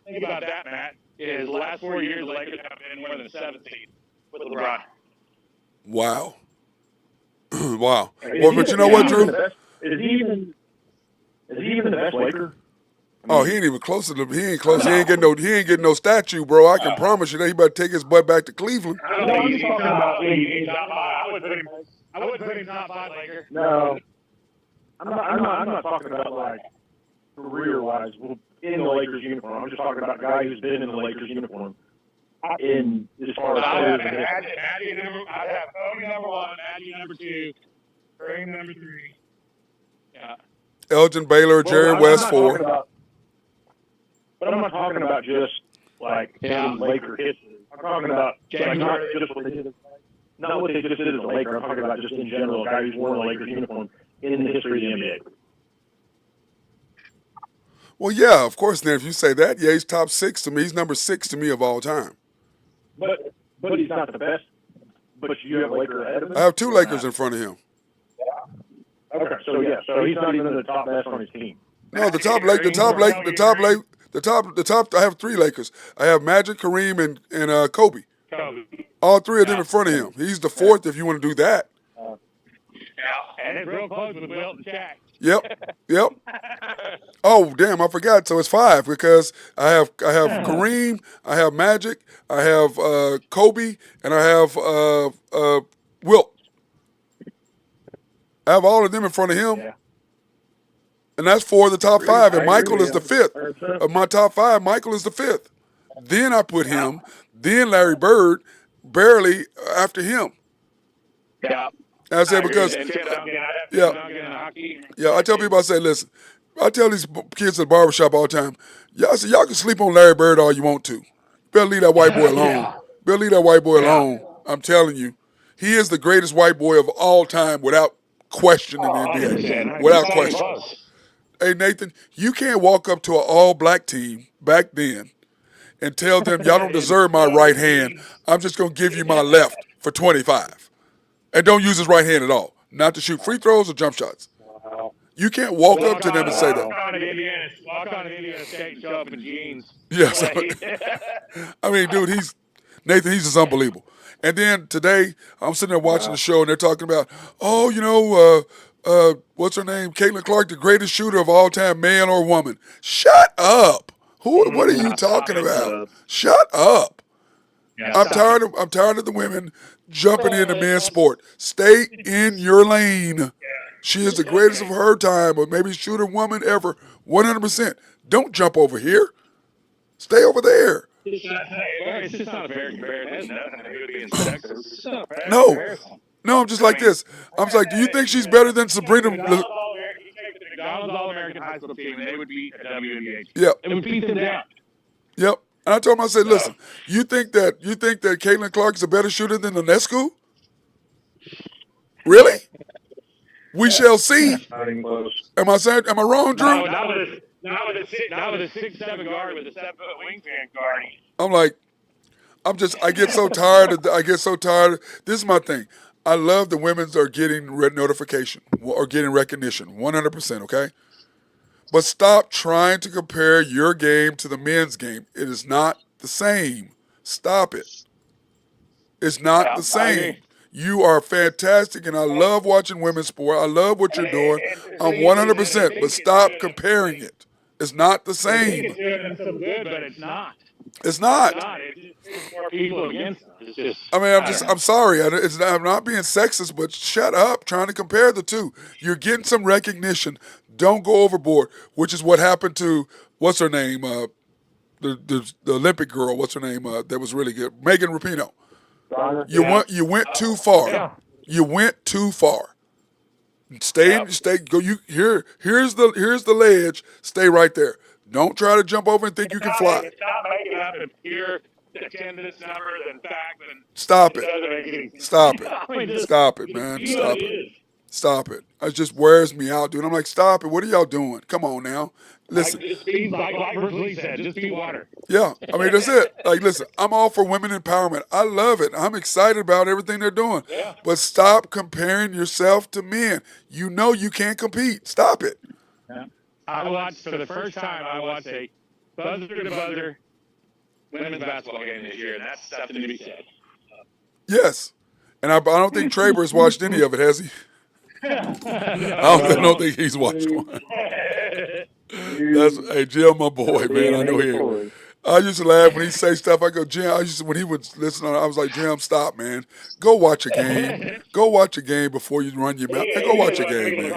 think about that, Matt. Is the last 4 years, the Lakers have been more than 7 seed with LeBron. wow. Wow. Well, but you know what, Drew? Is he even the best Laker? Oh, he ain't even close to them. He ain't close. He ain't getting no statue, bro. I can promise you that he better take his butt back to Cleveland. I don't think he's talking about he's top 5. I would put him top 5 Laker. No. I'm not talking about like career-wise in the Lakers uniform. I'm just talking about a guy who's been in the Lakers uniform. In as far as I'd have Kobe number 1, Magic number 2, Kareem number 3. Yeah. Elgin Baylor, Jerry West 4. But I'm not talking about just like Laker history. I'm talking about like, not just what they did. Not what they just did as a Laker. I'm talking about just in general, a guy who's worn a Lakers uniform in the history of the NBA. Well, yeah, of course. Then if you say that, yeah, he's top 6 to me. He's number 6 to me of all time. But he's not the best. But you have a Laker ahead of him. I have 2 Lakers in front of him. Okay, so he's not even in the top best on his team. No, the top. I have 3 Lakers. I have Magic, Kareem, and Kobe. All 3 of them in front of him. He's the 4th if you want to do that. Yeah, and it's real close with Wilt and Shaq. Yep. Oh, damn, I forgot. So it's 5 because I have Kareem, I have Magic, I have Kobe, and I have Wilt. I have all of them in front of him. Yeah. And that's 4 of the top 5, and Michael is the 5th. Of my top 5, Michael is the 5th. Then I put him, then Larry Bird, barely after him. Yeah. I said because, I tell people, I say, listen, I tell these kids at the barbershop all the time, y'all can sleep on Larry Bird all you want to. Better leave that white boy alone. I'm telling you, he is the greatest white boy of all time without question in the NBA. Without question. Hey, Nathan, you can't walk up to an all-black team back then and tell them, y'all don't deserve my right hand. I'm just going to give you my left for 25. And don't use his right hand at all. Not to shoot free throws or jump shots. You can't walk up to them and say that. Walk on to Indiana State and show up in jeans. Yes. I mean, dude, he's just unbelievable. And then today, I'm sitting there watching the show, and they're talking about, what's her name? Caitlin Clark, the greatest shooter of all time, man or woman. Shut up. Who? What are you talking about? Shut up. Yeah, I'm tired of the women jumping into men's sport. Stay in your lane. She is the greatest of her time, or maybe shooter woman ever. 100%. Don't jump over here. Stay over there. It's just not a fair comparison. It has nothing to do with being sexist. It's just not a fair No. comparison. No, I'm just like this. I'm just like, do you think she's better than Sabrina? McDonald's All-American high school team, and they would beat a WNBA team. Yep. It would beat them down. Yep. And I told him, I said, listen, you think that Caitlin Clark is a better shooter than Ionescu? Really? We shall see. Not even close. Am I wrong, Drew? No, not with a 6'7" guard with a 7-foot wingspan guard. I'm like, I get so tired. This is my thing. I love the women's are getting notification or getting recognition, 100%, okay? But stop trying to compare your game to the men's game. It is not the same. Stop it. It's not the same. You are fantastic, and I love watching women's sport. I love what you're doing. I'm 100%, but stop comparing it. It's not the same. It's doing some good, but it's not. It's not. It's more people against them. It's just. I mean, I'm sorry. I'm not being sexist, but shut up trying to compare the two. You're getting some recognition. Don't go overboard, which is what happened to, what's her name? The Olympic girl, what's her name? That was really good. Megan Rapinoe. You went too far. Yeah. You went too far. Go. Here's the ledge. Stay right there. Don't try to jump over and think you can fly. Stop making up and pure attendance numbers and facts. Stop It it. doesn't make any sense. Stop it. I mean, just- Stop it, man. Stop it. Stop it. It just wears me out, dude. I'm like, stop it. What are y'all doing? Come on now. Listen. Just be like Bruce Lee said. Just be water. Yeah. I mean, that's it. Like, listen, I'm all for women empowerment. I love it. I'm excited about everything they're doing. Yeah. But stop comparing yourself to men. You know you can't compete. Stop it. Yeah. I watched, for the first time, a buzzer-to-buzzer women's basketball game this year, and that's something to be said. Yes. And I don't think Traber has watched any of it, has he? I don't think he's watched one. Hey, Jim, my boy, man. I know he. I used to laugh when he say stuff. I go, Jim. When he would listen on, I was like, Jim, stop, man. Go watch a game. Go watch a game before you run your mouth. Hey, go watch a game, man.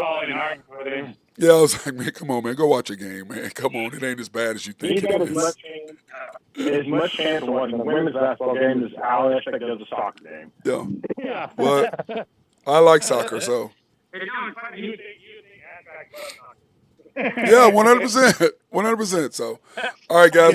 Yeah, I was like, man, come on, man. Go watch a game, man. Come on. It ain't as bad as you think it is. As much chance of watching the women's basketball game as Al Eshek does a soccer game. Yeah. But I like soccer, so. Yeah, 100%. 100%. So, all right, guys.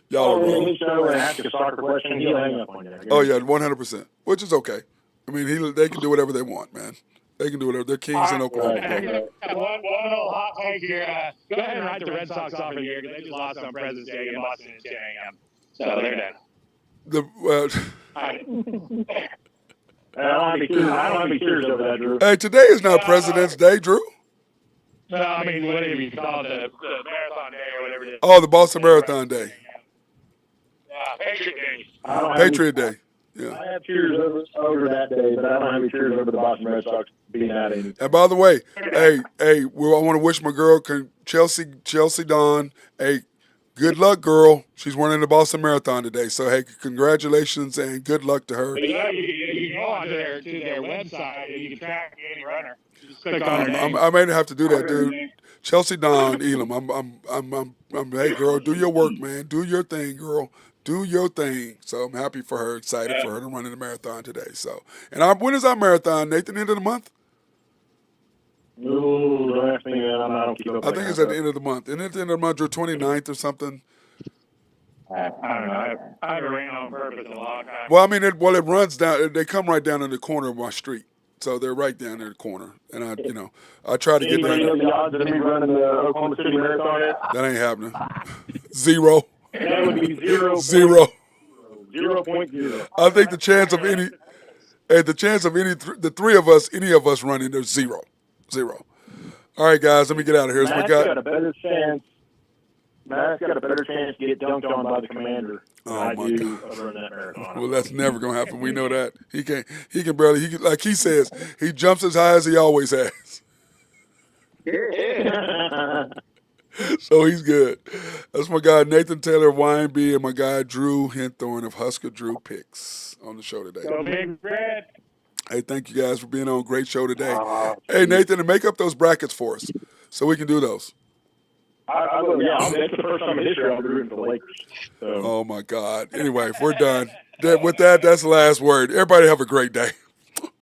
Y'all are wrong. Show and ask a soccer question, he'll hang up on you. Oh, yeah, 100%. Which is okay. I mean, they can do whatever they want, man. They can do whatever. They're kings in Oklahoma. One little hot take here. Go ahead and write the Red Sox off of here because they just lost on President's Day in Boston at 10 a.m. So they're done. I don't want to be serious over that, Drew. Hey, today is not President's Day, Drew. No, I mean, whatever you call it, the Marathon Day or whatever it is. Oh, the Boston Marathon Day. Patriot Day. Patriot Day. Yeah. I have cheers over that day, but I don't have any cheers over the Boston Red Sox being out of it. And by the way, I want to wish my girl, Chelsea Dawn, hey, good luck, girl. She's running the Boston Marathon today. So, hey, congratulations and good luck to her. You go on to their website and you can track any runner. Just click on her name. I may have to do that, dude. Chelsea Dawn, Elam. I'm. Hey, girl, do your work, man. Do your thing, girl. Do your thing. So I'm happy for her, excited for her to run in the marathon today. So, and when is our marathon, Nathan? End of the month? No, don't ask me that. I don't keep up. I think it's at the end of the month. Isn't it the end of the month or 29th or something? I don't know. I haven't ran on purpose in a long time. Well, I mean, it runs down. They come right down in the corner of my street. So they're right down in the corner. And I try to get down. there. The odds of me running the Oklahoma City Marathon yet? That ain't happening. Zero. That would be zero. 0.0. I think the chance of the three of us, any of us running, there's zero. All right, guys, let me get out of here. Matt's got a better chance. Matt's got a better chance to get dunked on by the commander than I do of running that marathon. Well, that's never gonna happen. We know that he can barely. Like he says, he jumps as high as he always has. So he's good. That's my guy Nathan Taylor of YMB and my guy Drew Hinthorn of Husker Drew Picks on the show today. Go Big Red. Hey, thank you guys for being on. Great show today. Hey, Nathan, and make up those brackets for us so we can do those. I will, yeah. That's the first time in history I'll be rooting for the Lakers. So. Oh, my God. Anyway, if we're done. With that, that's the last word. Everybody have a great day.